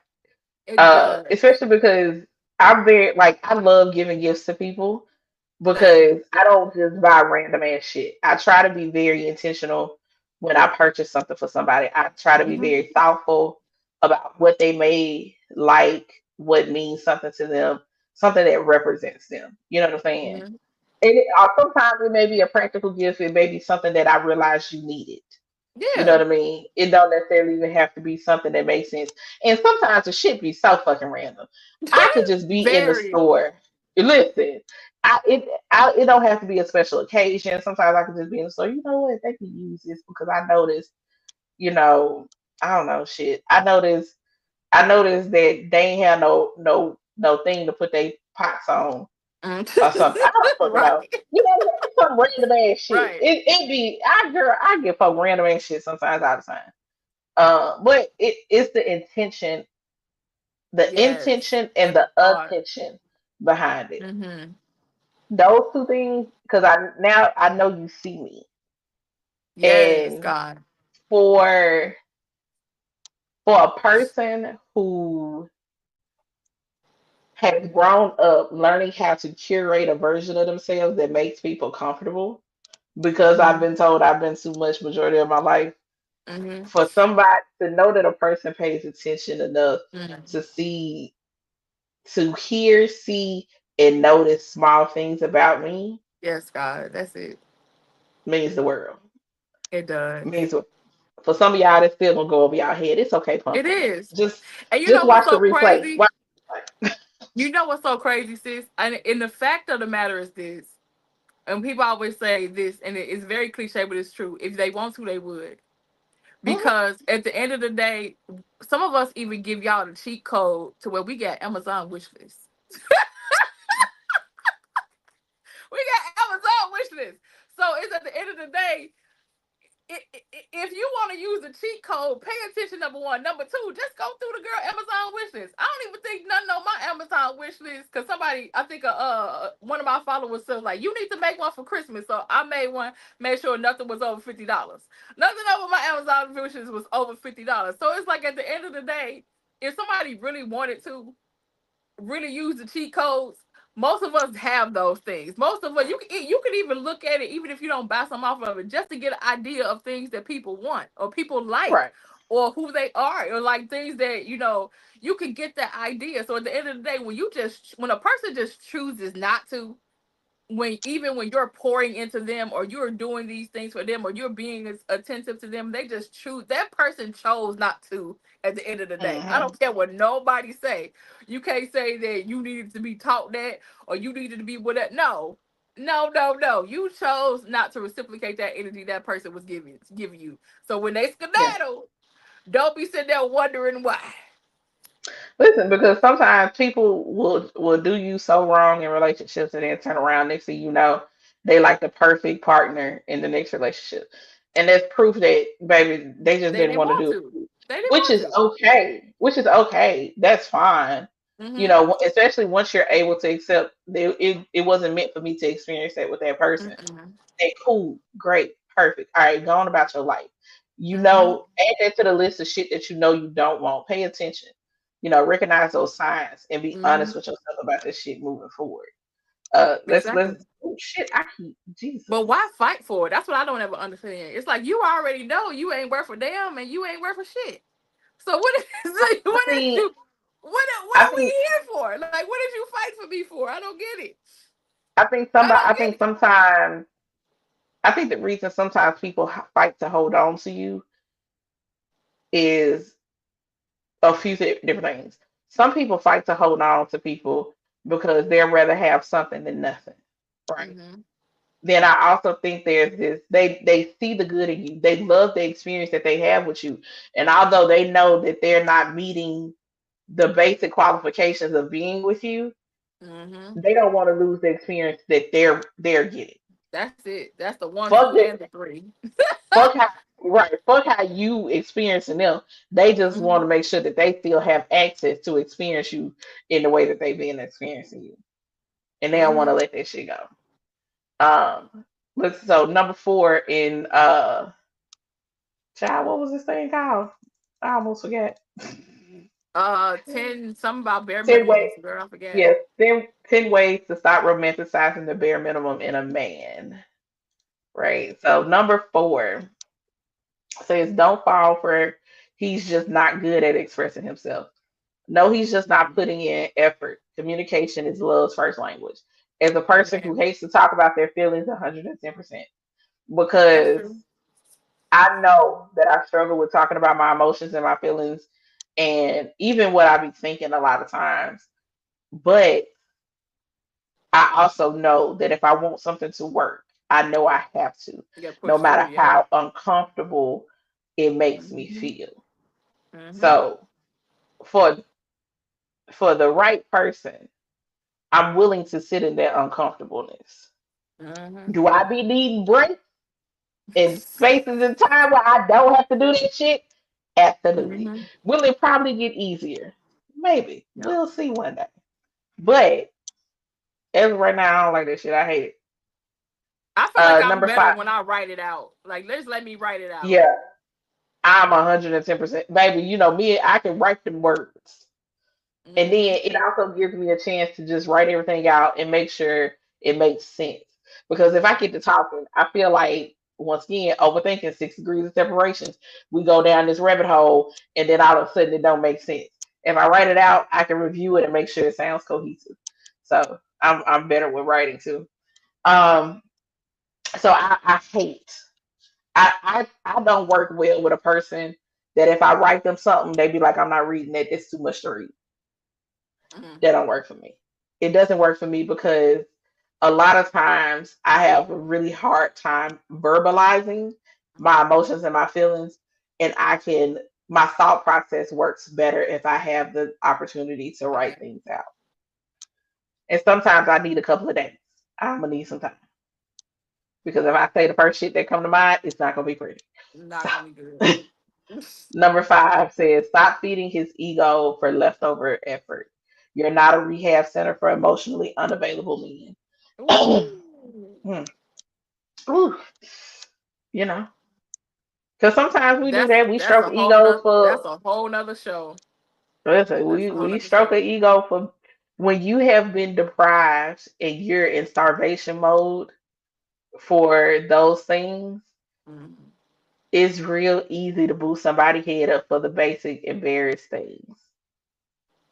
It does. Especially because I'm very like I love giving gifts to people Same. because I don't just buy random ass shit. I try to be very intentional when I purchase something for somebody. I try to be Hmm. very thoughtful about what they may like, what means something to them, something that represents them. You know what I'm saying? Hmm. Sometimes it may be a practical gift. It may be something that I realized you needed. You know Yeah. what I mean? It don't necessarily even have to be something that makes sense. And sometimes the shit be so fucking random. I could just be in the Very. store. Listen, it don't have to be a special occasion. Sometimes I could just be in the store. You know what? They can use this because I noticed. You know, I don't know shit. I noticed that they ain't have no thing to put their pots on Mm. or something. I don't fucking know. Right. You know, it's some random ass shit. Right. It be I get fuck random ass shit sometimes all the time. But it's the Yes. intention and And the the thought. attention behind it. Hmm. Those two things, because I know you see me, Yes, and God. for for a person who has grown up learning how to curate a version of themselves that makes people comfortable, because I've Hmm. been told I've been too much majority of my life. Hmm. For somebody to know that a person pays attention enough Hmm. to see to hear, see, and notice small things about me Yes, God. That's it. means the world. It does. Means for some of y'all, that's still gonna go over y'all head. It's okay, It pumpkin. is. Just And you just know what's watch the so replay. crazy? Watch. You know what's so crazy, sis? And the fact of the matter is this, and people always say this, and it's very cliche, but it's true. If they want to, they would. Mhm. Because at the end of the day, some of us even give y'all the cheat code to where we got Amazon wish lists. We got Amazon wish lists. So it's at the end of the day, if you want to use the cheat code, pay attention. Number one, number two, just go through the girl Amazon wish list. I don't even think nothing on my Amazon wish list because somebody, I think, one of my followers said like, you need to make one for Christmas. So I made one, made sure nothing was over $50. Nothing over my Amazon wish list was over $50. So it's like at the end of the day, if somebody really wanted to really use the cheat codes, most of us have those things. Most of us, you can even look at it, even if you don't buy some off of it, just to get an idea of things that people want or people like, Right. or who they are, or like things that you can get that idea. So at the end of the day, when a person just chooses not to, when you're pouring into them or you're doing these things for them or you're being attentive to them, they just choose, that person chose not to. At the end of the day, I Hmm. don't care what nobody say. You can't say that you needed to be taught that or you needed to be with that. No, no, no, no, you chose not to reciprocate that energy that person was giving you. So when they Yeah. skedaddle, don't be sitting there wondering why. Listen, because sometimes people will do you so wrong in relationships and then turn around next thing you know, they like the perfect partner in the next relationship. And that's proof that baby, they just They didn't didn't want to want do to. it. They didn't Which want is to. okay. Which is okay. That's fine. You Mm-hmm. know, especially once you're able to accept that it wasn't meant for me to experience that with that person. Mm-mm. Hey, cool, great, perfect. All right, go on about your life. Mm-hmm. Add that to the list of shit that you know you don't want. Pay attention. Recognize those signs and be Mm-hmm. honest with yourself about this shit moving forward. Exactly. Oh shit, I keep Jesus. But why fight for it? That's what I don't ever understand. It's like you already know you ain't worth a damn and you ain't worth a shit. So what is I what is think you what I are we think here for? Like what did you fight for me for? I don't get it. I I don't think get it. sometimes I think the reason sometimes people fight to hold on to you is a few different things. Some people fight to hold on to people because they'd rather have something than nothing. Right. Mm-hmm. Then I also think there's this they see the good in you. They love the experience that they have with you. And although they know that they're not meeting the basic qualifications of being with you, Mm-hmm. they don't want to lose the experience that they're getting. That's it. That's the one, Fuck two, it. and the three. Fuck how right. Fuck how you experiencing them. They just want Mm-hmm. to make sure that they still have access to experience you in the way that they've been experiencing you. And they don't want Mm-hmm. to let that shit go. Um so number four in Child, what was this thing called? I almost forgot. 10, something about bare 10 ways. minimums, girl. I forget. Yes, 10 ways to stop romanticizing the bare minimum in a man. Right. So number 4 says don't fall for he's just not good at expressing himself. No, he's just not Mhm. putting in effort. Communication is love's first language. As a person who Amen. hates to talk about their feelings 110%, That's because true. I know that I struggle with talking about my emotions and my feelings and even what I be thinking a lot of times. But I also know that if I want something to work, I know I have to, You got to no push through. matter Yep. how uncomfortable it makes me Hmm. feel. Hmm. So for the right person, I'm willing to sit in that uncomfortableness. Hmm. Do I be needing breaks and spaces and time where I don't have to do that shit? Absolutely. Hmm. Will it probably get easier? Maybe. Yep. We'll see one day. But as of right now, I don't like that shit. I hate it. I feel like I'm Number better 5. when I write it out. Like, just let me write it out. Yeah, I'm 110%. Baby, you know me, I can write them words. And Hmm. then it also gives me a chance to just write everything out and make sure it makes sense. Because if I get to talking, I feel like, once again, overthinking 6 degrees of separations. We go down this rabbit hole and then all of a sudden it don't make sense. If I write it out, I can review it and make sure it sounds cohesive. So I'm better with writing too. Um, so I hate I don't work well with a person that if I write them something, they be like, I'm not reading it. It's too much to read. Hmm. That don't work for me. It doesn't work for me because a lot of times I have a really hard time verbalizing my emotions and my feelings, and my thought process works better if I have the opportunity to write Okay. things out. And sometimes I need a couple of days. I'm gonna need some time because if I say the first shit that come to mind, it's not gonna be pretty. So Not gonna be good. number 5 says stop feeding his ego for leftover effort. You're not a rehab center for emotionally unavailable men. Ooh. Hmm. Ooh, you know, because sometimes we do that. We That's stroke a whole egos nother for. that's a whole nother show. Listen, That's we a whole we nother stroke show. an ego for when you have been deprived and you're in starvation mode for those things. Hmm. It's real easy to boost somebody's head up for the basic and various things.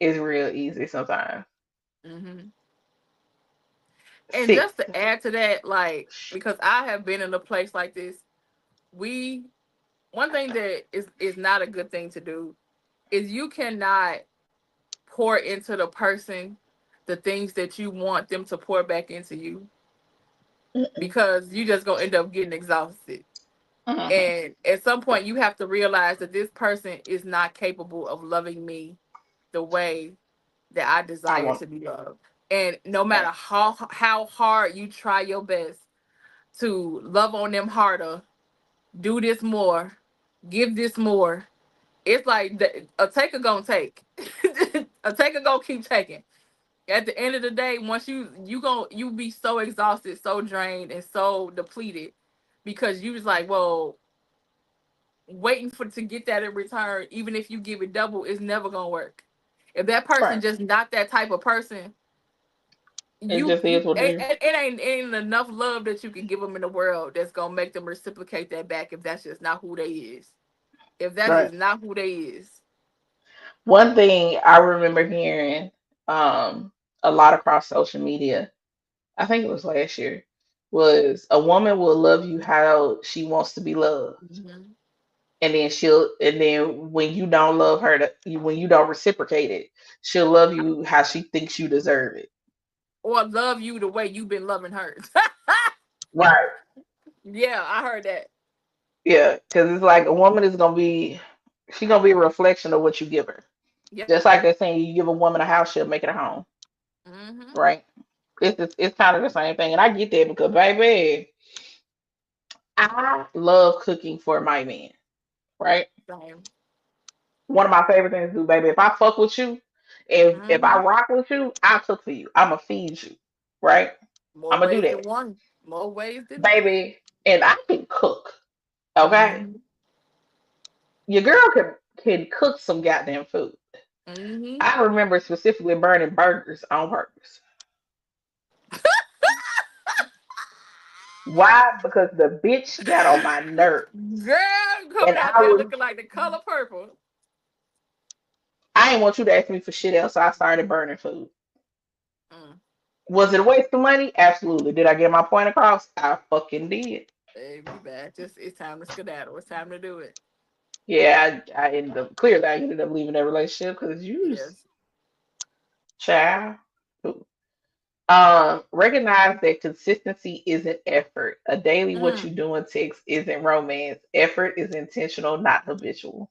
It's real easy sometimes. Hmm. And Six. just to add to that, like, because I have been in a place like this, we one thing that is not a good thing to do is you cannot pour into the person the things that you want them to pour back into you, Mm-mm. because you just gonna end up getting exhausted. Mhm. And at some point you have to realize that this person is not capable of loving me the way that I I desire want. to be loved. And no matter Right. how hard you try your best to love on them harder, do this more, give this more, it's like a taker gonna take. A taker gonna keep taking. At the end of the day, once you be so exhausted, so drained, and so depleted, because you was like, well, waiting for to get that in return, even if you give it double, is never gonna work. If that person Right. just not that type of person, It you just is you what it is. it ain't enough love that you can give them in the world that's gonna make them reciprocate that back if that's just not who they is. If that's Right. just not who they is. One thing I remember hearing a lot across social media, I think it was last year, was a woman will love you how she wants to be loved. Mhm. And then when you don't love her, when you don't reciprocate it, she'll love you how she thinks you deserve it. Or love you the way you've been loving her. Right. Yeah, I heard that. Yeah. Because it's like a woman is going to be, she's going to be a reflection of what you give her. Yep. Just like they're saying, you give a woman a house, she'll make it a home. Hmm. Right. It's kind of the same thing. And I get that because, baby, I love cooking for my man, right? Same. One of my favorite things to do, baby. If I fuck with you, if I Hmm. rock with you, I cook for you. I'ma feed you, right? More I'ma do ways that, than one. More ways than one. baby. And I can cook, okay? Hmm. your girl can cook some goddamn food. Mm-hmm. I remember specifically burning burgers on purpose. Why? Because the bitch got on my nerve, Girl, and coming out there looking like the color purple. I didn't want you to ask me for shit else, so I started burning food. Mm. Was it a waste of money? Absolutely. Did I get my point across? I fucking did. Baby, bad. Just it's time to skedaddle. It's time to do it. Yeah, I ended up clearly I ended up leaving that relationship because you was Yes. child. Recognize that consistency isn't effort. A daily what you Mm, doing text isn't romance. Effort is intentional, not habitual.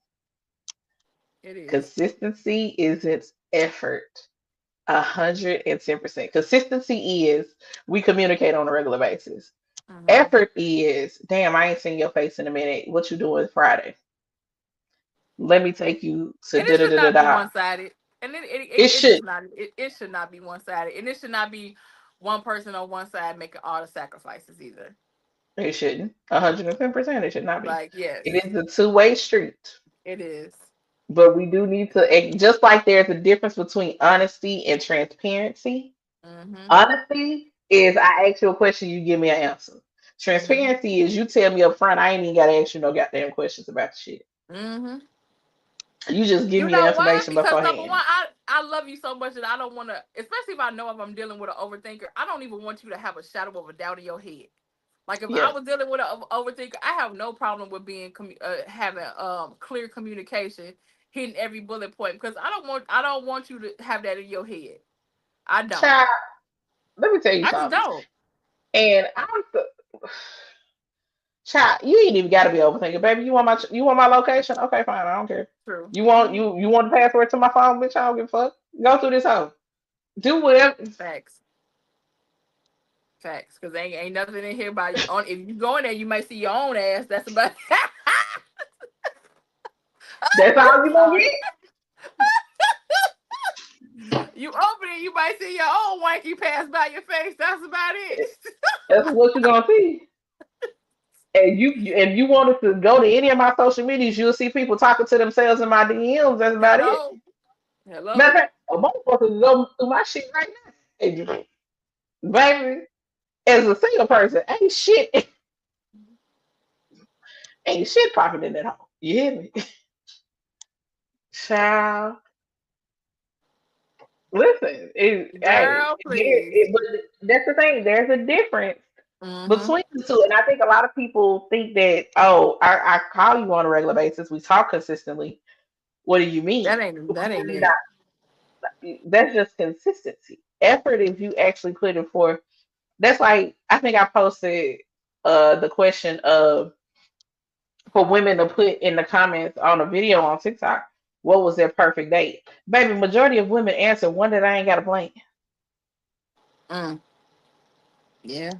it is. Consistency isn't effort. 110%. Consistency is we communicate on a regular basis. Mm-hmm. Effort is damn, I ain't seen your face in a minute. What you doing Friday? Let me take you to And da it da should da da not be da. one sided. And It it does should. not it should not be one sided. And it should not be one person on one side making all the sacrifices either. It shouldn't. 110%. It should not be. Like, yes, It is a two-way street. it is. But we do need to, just like there's a difference between honesty and transparency. Mm-hmm. Honesty is I ask you a question, you give me an answer. Mm-hmm. Transparency is you tell me up front, I ain't even got to ask you no goddamn questions about the shit. Mm-hmm. You just give You me the know why? information Because number beforehand. one, I love you so much that I don't want to, especially if I know if I'm dealing with an overthinker, I don't even want you to have a shadow of a doubt in your head. Like if I Yeah. was dealing with an overthinker, I have no problem with being having clear communication, hitting every bullet point because I don't want you to have that in your head. I don't. Child, let me tell you I just something. don't. And child, you ain't even got to be overthinking, baby. You want my location? Okay, fine. I don't care. True. You want Mm-hmm. you want the password to my phone, bitch? I don't give a fuck. Go through this hole. Do whatever. Facts. Facts. Because ain't nothing in here by you. On if you go in there, you might see your own ass. That's about. That's all you gonna Sorry. get. You open it, you might see your own wanky pass by your face. That's about it. That's what you gonna see. And if you wanted to go to any of my social medias, you'll see people talking to themselves in my DMs. That's about it. Hello. Matter of Hello. fact, a motherfucker go through my shit right now. And, baby, as a single person, ain't shit popping in that hole. You hear me? Child, listen, Girl, please. but that's the thing. There's a difference Mm-hmm. between the two, and I think a lot of people think that, oh, I call you on a regular basis, we talk consistently. What do you mean? That ain't We're it. not- That's just consistency. Effort is you actually putting forth. That's like I think I posted the question of for women to put in the comments on a video on TikTok. What was their perfect date? Baby, majority of women answer one that I ain't got a plan. Mm. Yeah.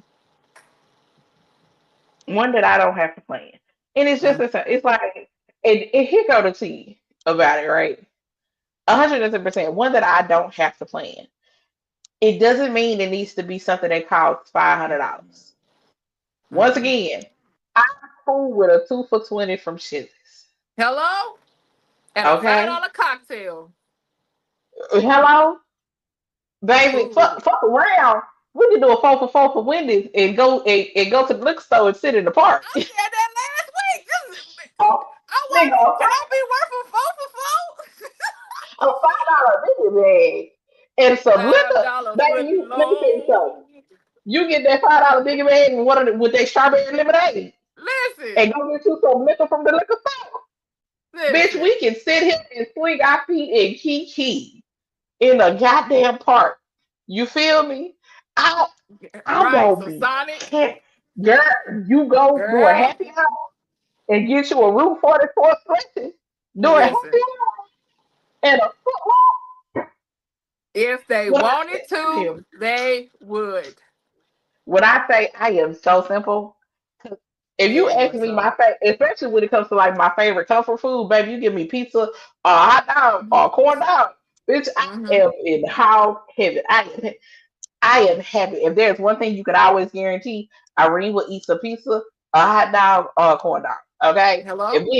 One that I don't have to plan. And it's just Mm. it's like and here go the tea about it, right? 110%. One that I don't have to plan. It doesn't mean it needs to be something that costs $500. Once Mm-mm. again, I'm cool with a 2 for 20 from Shizzies. Hello? And a Okay? $5 cocktail. Hello? I'm Baby, cool with it. fuck around. We can do a 4 for 4 for Wendy's and go to the liquor store and sit in the park. I said that last week. Oh, I nigga, wait. Can I be worth for 4 for 4? a $5 biggie bag and some Five liquor. dollar Baby, foot let me tell you something. long. You get that $5 biggie bag and with that strawberry lemonade and Listen, go get you some liquor from the liquor store. Bitch, listen. we can sit here and swing our feet and kiki in a goddamn park. You feel me? I I Right. don't So be Sonic, can't girl, you go do a girl, happy hour and get you a Route 44 stretching, do a happy listen. hour and a foot If they when I wanted say to, they would. I am so simple. If you Very ask much me my so. favorite, especially when it comes to like my favorite comfort food, baby, you give me pizza or a hot dog or a corn dog. Bitch, I Mm-hmm. am in how heaven. I am happy. If there's one thing you could always guarantee, Irene will eat some pizza, a hot dog, or a corn dog. Okay, Hello?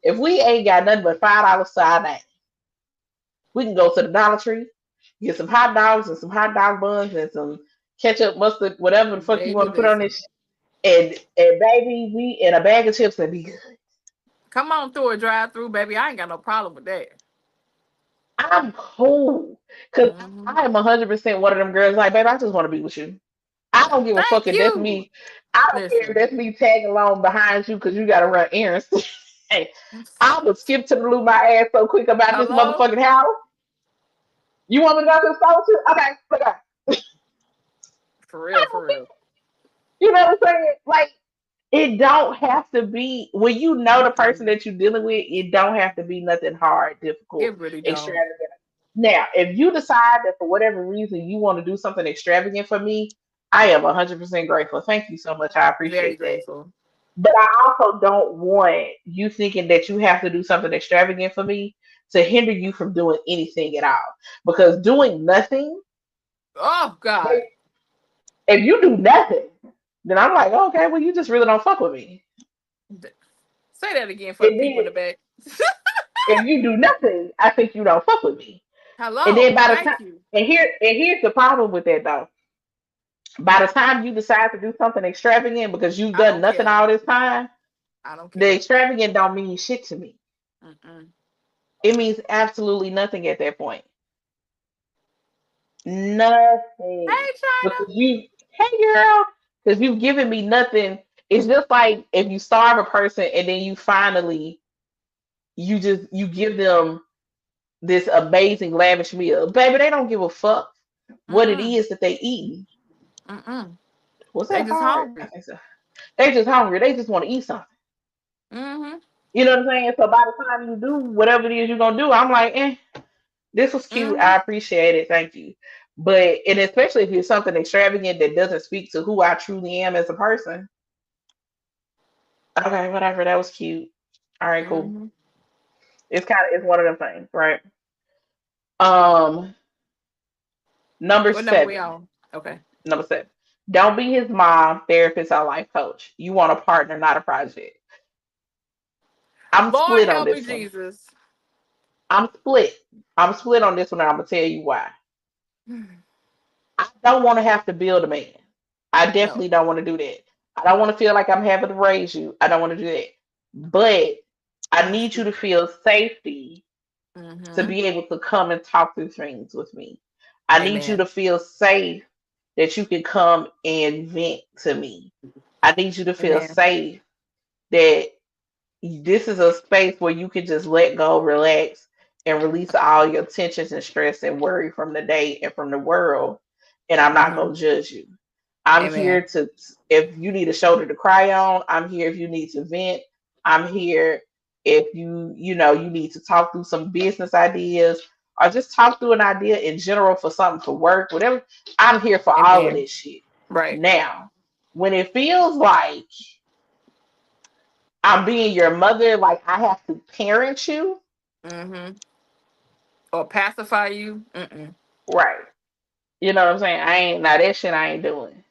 if we ain't got nothing but $5 to our name, we can go to the Dollar Tree, get some hot dogs and some hot dog buns and some ketchup, mustard, whatever the fuck you Baby, want to put on listen. this. And baby, we and a bag of chips and be good. Come on through a drive through, baby. I ain't got no problem with that. I'm cool because Hmm. I am 100% one of them girls. Like, baby, I just want to be with you. I don't give a fuck Thank if that's you. me. I don't care if Listen. that's me tagging along behind you because you got to run errands. Hey, I would skip to the loo my ass so quick about this Hello? motherfucking house. You want me to go to the store with you? Okay, look out. For real, for real. You know what I'm saying? Like, it don't have to be when you know the person Mm-mm. that you're dealing with. It don't have to be nothing hard, difficult, It really don't. extravagant. Now, if you decide that for whatever reason you want to do something extravagant for me, I am 100% grateful. Thank you so much. I Very appreciate that. grateful. But I also don't want you thinking that you have to do something extravagant for me to hinder you from doing anything at all. Because doing nothing, Oh God. if you do nothing, then I'm like, okay, well, you just really don't fuck with me. Say that again for the And people in then the back. if you do nothing, I think you don't fuck with me. And then Hello. by the time, Thank you. and here's the problem with that though. By the time you decide to do something extravagant because you've I done don't nothing care. all this time, I don't the care. extravagant don't mean shit to me. Mm-mm. It means absolutely nothing at that point. Nothing. Hey, China. Because you, hey girl, because you've given me nothing. It's just like if you starve a person and then you finally, you give them this amazing lavish meal. Baby, they don't give a fuck what it Mm-mm. is that they eat. Mm-mm. Was They that just hard? I hungry. think so. They just hungry. They just want to eat something. Mm-hmm. You know what I'm saying? So by the time you do whatever it is you're gonna do, I'm like, this was cute. Mm-hmm. I appreciate it. Thank you. But and especially if it's something extravagant that doesn't speak to who I truly am as a person. Okay, whatever. That was cute. All right, cool. Mm-hmm. It's one of them things, right? Um, number What number we 7. on? Okay. Number 7. Don't be his mom, therapist, or life coach. You want a partner, not a project. I'm Lord split on help me, this one. Jesus. I'm split. I'm split on this one, and I'm gonna tell you why. I don't want to have to build a man. I No. definitely don't want to do that. I don't want to feel like I'm having to raise you. I don't want to do that. But I need you to Excuse feel safety me. to Mm-hmm. be able to come and talk through things with me. I need you Amen. to feel safe that you can come and vent to me. I need you to feel Amen. safe that this is a space where you can just let go, relax, and release all your tensions and stress and worry from the day and from the world. And I'm not Mm-hmm. going to judge you. I'm Amen. here to, if you need a shoulder to cry on, I'm here if you need to vent. I'm here if you need to talk through some business ideas or just talk through an idea in general for something to work, whatever. I'm here for all of Amen. this shit. Right. Now, when it feels like I'm being your mother, like I have to parent you, Mm-hmm. Or pacify you. Mm-mm. right? You know what I'm saying? I ain't now that shit I ain't doing.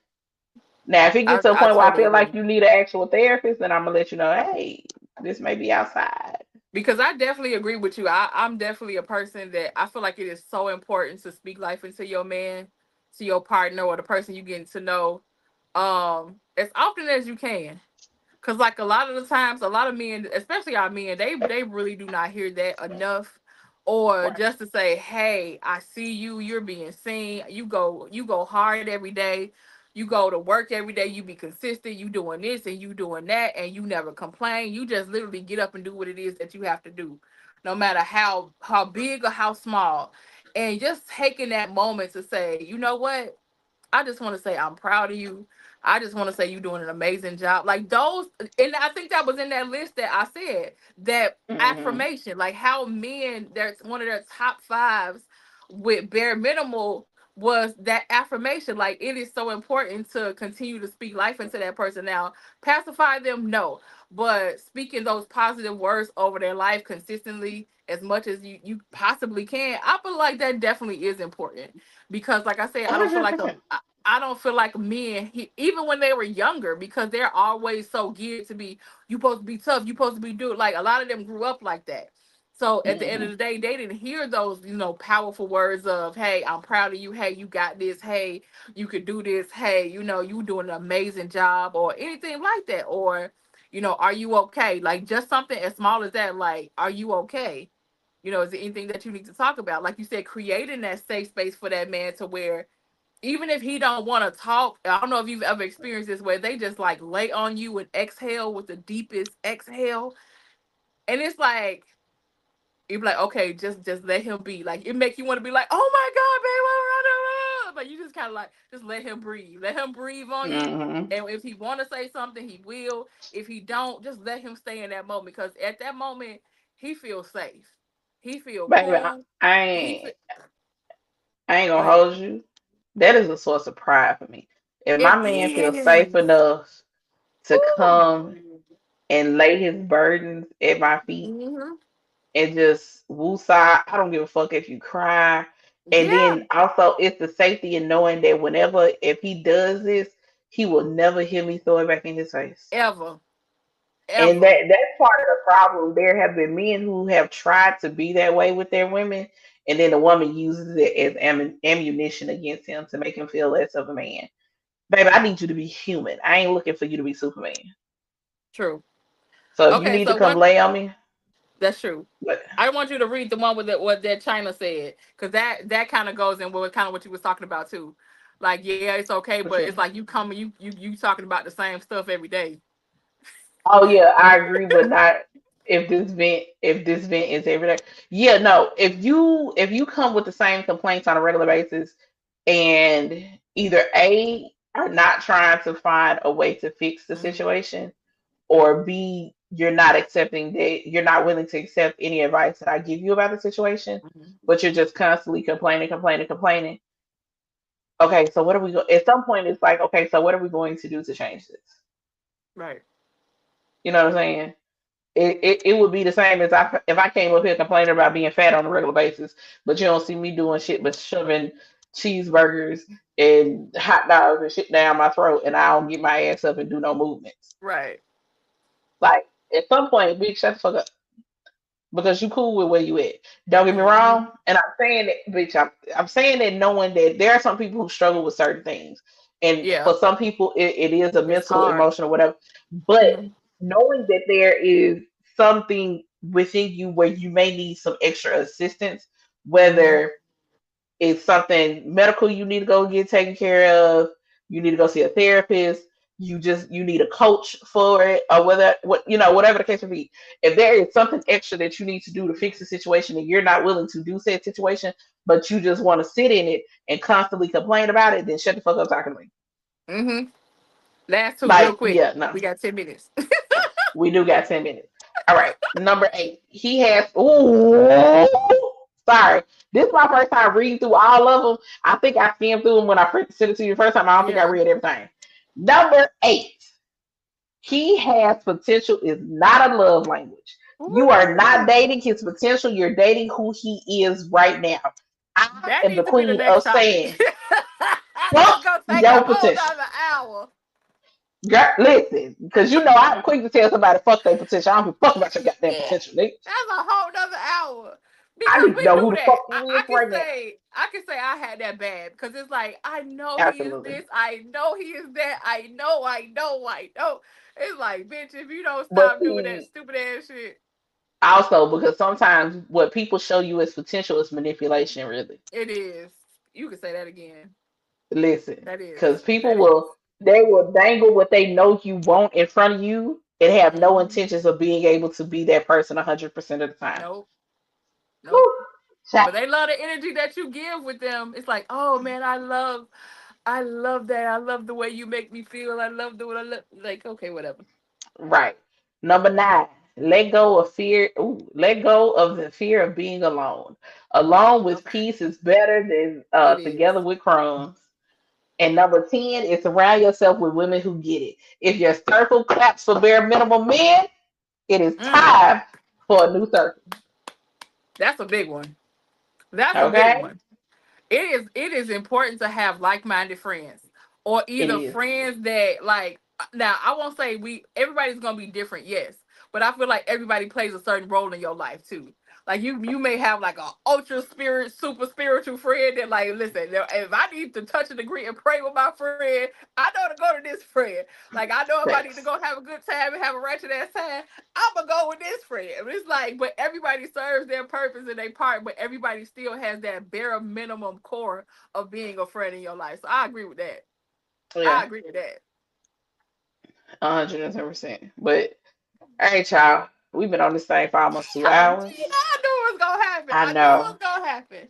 Now, if it gets to a I point where I totally feel like agree. you need an actual therapist, then I'm gonna let you know, hey, this may be outside. Because I definitely agree with you. I'm definitely a person that I feel like it is so important to speak life into your man, to your partner, or the person you getting to know, as often as you can. Cause like a lot of the times, a lot of men, especially our men, they really do not hear that enough. Or Right. just to say, hey, I see you, you're being seen. You go hard every day. You go to work every day, you be consistent, you doing this and you doing that, and you never complain. You just literally get up and do what it is that you have to do, no matter how big or how small. And just taking that moment to say, you know what? I just want to say I'm proud of you. I just want to say you're doing an amazing job. Like those, and I think that was in that list that I said that Hmm. affirmation, like how men, that's one of their top fives with bare minimal was that affirmation. Like it is so important to continue to speak life into that person. Now, pacify them, no, but speaking those positive words over their life consistently as much as you possibly can, I feel like that definitely is important because like I said, I don't feel like a 100%. I don't feel like men, even when they were younger, because they're always so geared to be, you supposed to be tough, you supposed to be do it. Like a lot of them grew up like that. So at the end of Hmm. the day, they didn't hear those, powerful words of, hey, I'm proud of you. Hey, you got this. Hey, you could do this. Hey, you doing an amazing job or anything like that. Or, are you okay? Like just something as small as that, like, are you okay? Is there anything that you need to talk about? Like you said, creating that safe space for that man to where even if he don't want to talk, I don't know if you've ever experienced this where they just like lay on you and exhale with the deepest exhale. And it's like you be like, okay, just let him be. Like it make you want to be like, oh my God, baby, but you just kind of like just let him breathe. Let him breathe on you. Hmm. And if he want to say something, he will. If he don't, just let him stay in that moment because at that moment he feels safe. He feel Baby, cool. I He feel, ain't I ain't go gonna ahead. hold you. That is a source of pride for me. If my It man feels safe is. enough to Ooh. come and lay his burdens at my feet Hmm. and just woosah, I don't give a fuck if you cry. And Yeah. then also it's the safety in knowing that whenever if he does this, he will never hear me throw it back in his face. Ever. And Ever. that's part of the problem. There have been men who have tried to be that way with their women, and then the woman uses it as ammunition against him to make him feel less of a man. Baby, I need you to be human. I ain't looking for you to be Superman. True. So if you Okay, need to so come what lay on me, that's true. but I want you to read the one with what that China said, because that kind of goes in with kind of what you was talking about too. Like, yeah, it's okay, for but sure. it's like you coming, you talking about the same stuff every day. Oh yeah, I agree, but not if this vent is every day. Yeah, no. If you come with the same complaints on a regular basis and either A are not trying to find a way to fix the Hmm. situation, or B, you're not accepting that you're not willing to accept any advice that I give you about the situation, Hmm. but you're just constantly complaining, complaining, complaining. Okay, so what are we at some point it's like, okay, so what are we going to do to change this? Right. You know what I'm saying? It would be the same as if I came up here complaining about being fat on a regular basis, but you don't see me doing shit but shoving cheeseburgers and hot dogs and shit down my throat, and I don't get my ass up and do no movements. Right. Like at some point, bitch, shut the fuck up because you cool with where you at. Don't get me Hmm. wrong, and I'm saying that, bitch. I'm saying that knowing that there are some people who struggle with certain things, and Yeah. for some people it is a It's mental, hard. emotional, whatever. But Hmm. knowing that there is something within you where you may need some extra assistance, Hmm. whether it's something medical you need to go get taken care of, you need to go see a therapist, you need a coach for it, or whether whatever the case may be. If there is something extra that you need to do to fix the situation and you're not willing to do said situation, but you just want to sit in it and constantly complain about it, then shut the fuck up talking to me. Hmm. Last two, real Like, quick. yeah, no. We got 10 minutes. We do got 10 minutes. All right. Number 8. He has ooh, sorry. This is my first time reading through all of them. I think I skimmed through them when I first sent it to you the first time. I don't think I Yeah. read everything. Number 8. He has potential is not a love language. You are not Ooh. dating his potential. You're dating who he is right now. I That am the needs to be the queen next of topic. saying, This is fuck gonna take a your whole potential. nother hour. Girl, listen, because I'm quick to tell somebody fuck their potential. I don't give a fuck about your goddamn Yeah, potential, nigga. that's a whole nother hour I because need to we know who do the that. fuck I, you is I can right now. say I can say I had that bad because it's like I know he is Absolutely. this, I know he is that, I know. It's like, bitch, if you don't But stop doing that see, stupid ass shit, also because sometimes what people show you as potential is manipulation, really. it is. You can say that again. Listen, That is. because people That is. they will dangle what they know you want in front of you and have no Mm-hmm. intentions of being able to be that person 100% of the time. Nope. Nope. Woo. Child. But they love the energy that you give with them. It's like, oh man, I love that. I love the way you make me feel. I love the way I look. Like, okay, whatever. Right. Number 9, let go of fear. Ooh, let go of the fear of being alone. Alone with Okay. peace is better than It together is. with crumbs. And number 10 is surround yourself with women who get it. If your circle claps for bare minimum men, it is Mm, time for a new circle. that's a big one. That's a big Okay? one. It is important to have like-minded friends. or It either is. friends that like, now I won't say everybody's gonna be different, yes, but I feel like everybody plays a certain role in your life too. Like you may have like a ultra spirit, super spiritual friend that like, listen, if I need to touch and agree and pray with my friend, I know to go to this friend. Like I know if I need to Facts. go have a good time and have a ratchet ass time, I'm gonna go with this friend. It's like, but everybody serves their purpose and their part, but everybody still has that bare minimum core of being a friend in your life. So I agree with that. I Yeah, agree with that. 110%. But all right, y'all. We've been on this thing for almost two I knew hours. it was gonna happen. I I knew it know. was gonna happen.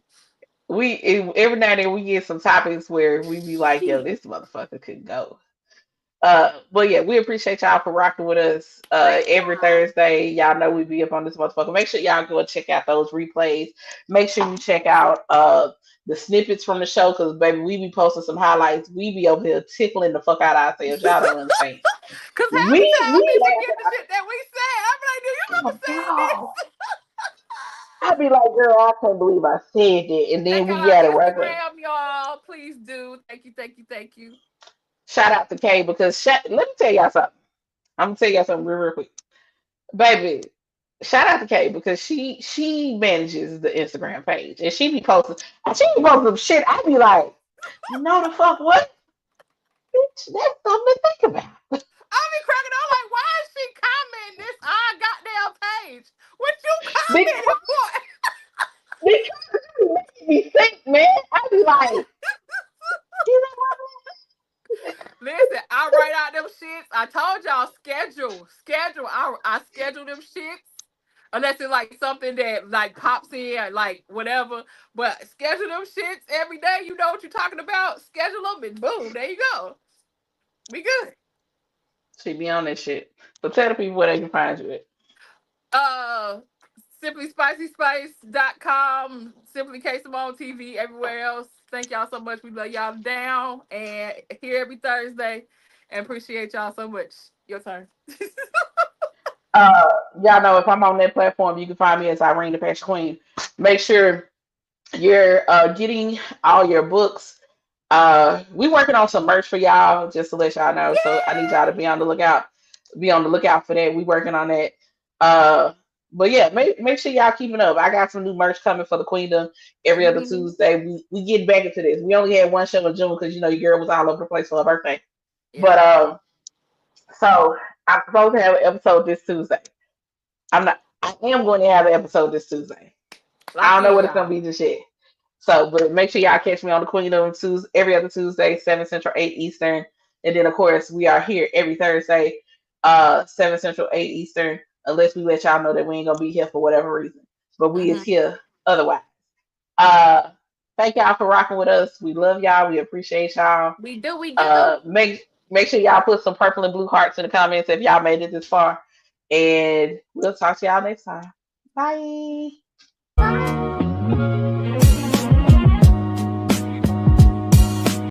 Every now and then we get some topics where we be like, yo, Shit. this motherfucker could go. But yeah, we appreciate y'all for rocking with us Thank every y'all. Thursday. Y'all know we be up on this motherfucker. Make sure y'all go and check out those replays. Make sure you check out the snippets from the show because baby, we be posting some highlights. We be over here tickling the fuck out of ourselves. Y'all don't understand. Cause half the We time I we be forgetting the laugh shit that we said. I be like, do you at remember our saying this? dog. I be like, girl, I can't believe I said that, and then Check we out our got it right there. Instagram, y'all. Please do. Thank you, thank you, thank you. Shout out to Kay because let me tell y'all something. I'm gonna tell y'all something real quick, baby. Shout out to Kay because she manages the Instagram page and she be posting some shit. I be like, you know the fuck what, bitch? That's something to think about. I be cracking up like, why is she commenting this our goddamn page? What you commenting because for? because you make me think, man. I be like, you Listen, I write out them shits. I told y'all schedule. I schedule them shits. Unless it's like something that like pops in, like whatever. But schedule them shits every day. You know what you're talking about. Schedule them and boom, there you go. We good. she be on that shit. So tell the people where they can find you at. Uh, simplyspicyspice.com, Simply K Simone TV, everywhere else. Thank y'all so much. We love y'all down and here every Thursday. And appreciate y'all so much. Your turn. Uh, y'all know if I'm on that platform, you can find me as Irene the Passion Queen. Make sure you're getting all your books. We working on some merch for y'all, just to let y'all know. So I need y'all to be on the lookout. Be on the lookout for that. We working on that. Uh, but yeah, make sure y'all keeping up. I got some new merch coming for the Queendom every other Mhm. Tuesday. We getting back into this. We only had one show in June because you know your girl was all over the place for her birthday. But Yeah. so I'm supposed to have an episode this Tuesday. I'm not. I am going to have an episode this Tuesday. I Lock don't know in, what it's gonna y'all. be just yet. So, but make sure y'all catch me on the Queen of Tuesday every other Tuesday, 7 Central, 8 Eastern. And then of course we are here every Thursday, 7 Central, 8 Eastern, unless we let y'all know that we ain't gonna be here for whatever reason. But we is Mhm. here otherwise. Uh Thank y'all for rocking with us. We love y'all. We appreciate y'all. We do, we do. Make sure y'all put some purple and blue hearts in the comments if y'all made it this far. And we'll talk to y'all next time. Bye. Bye.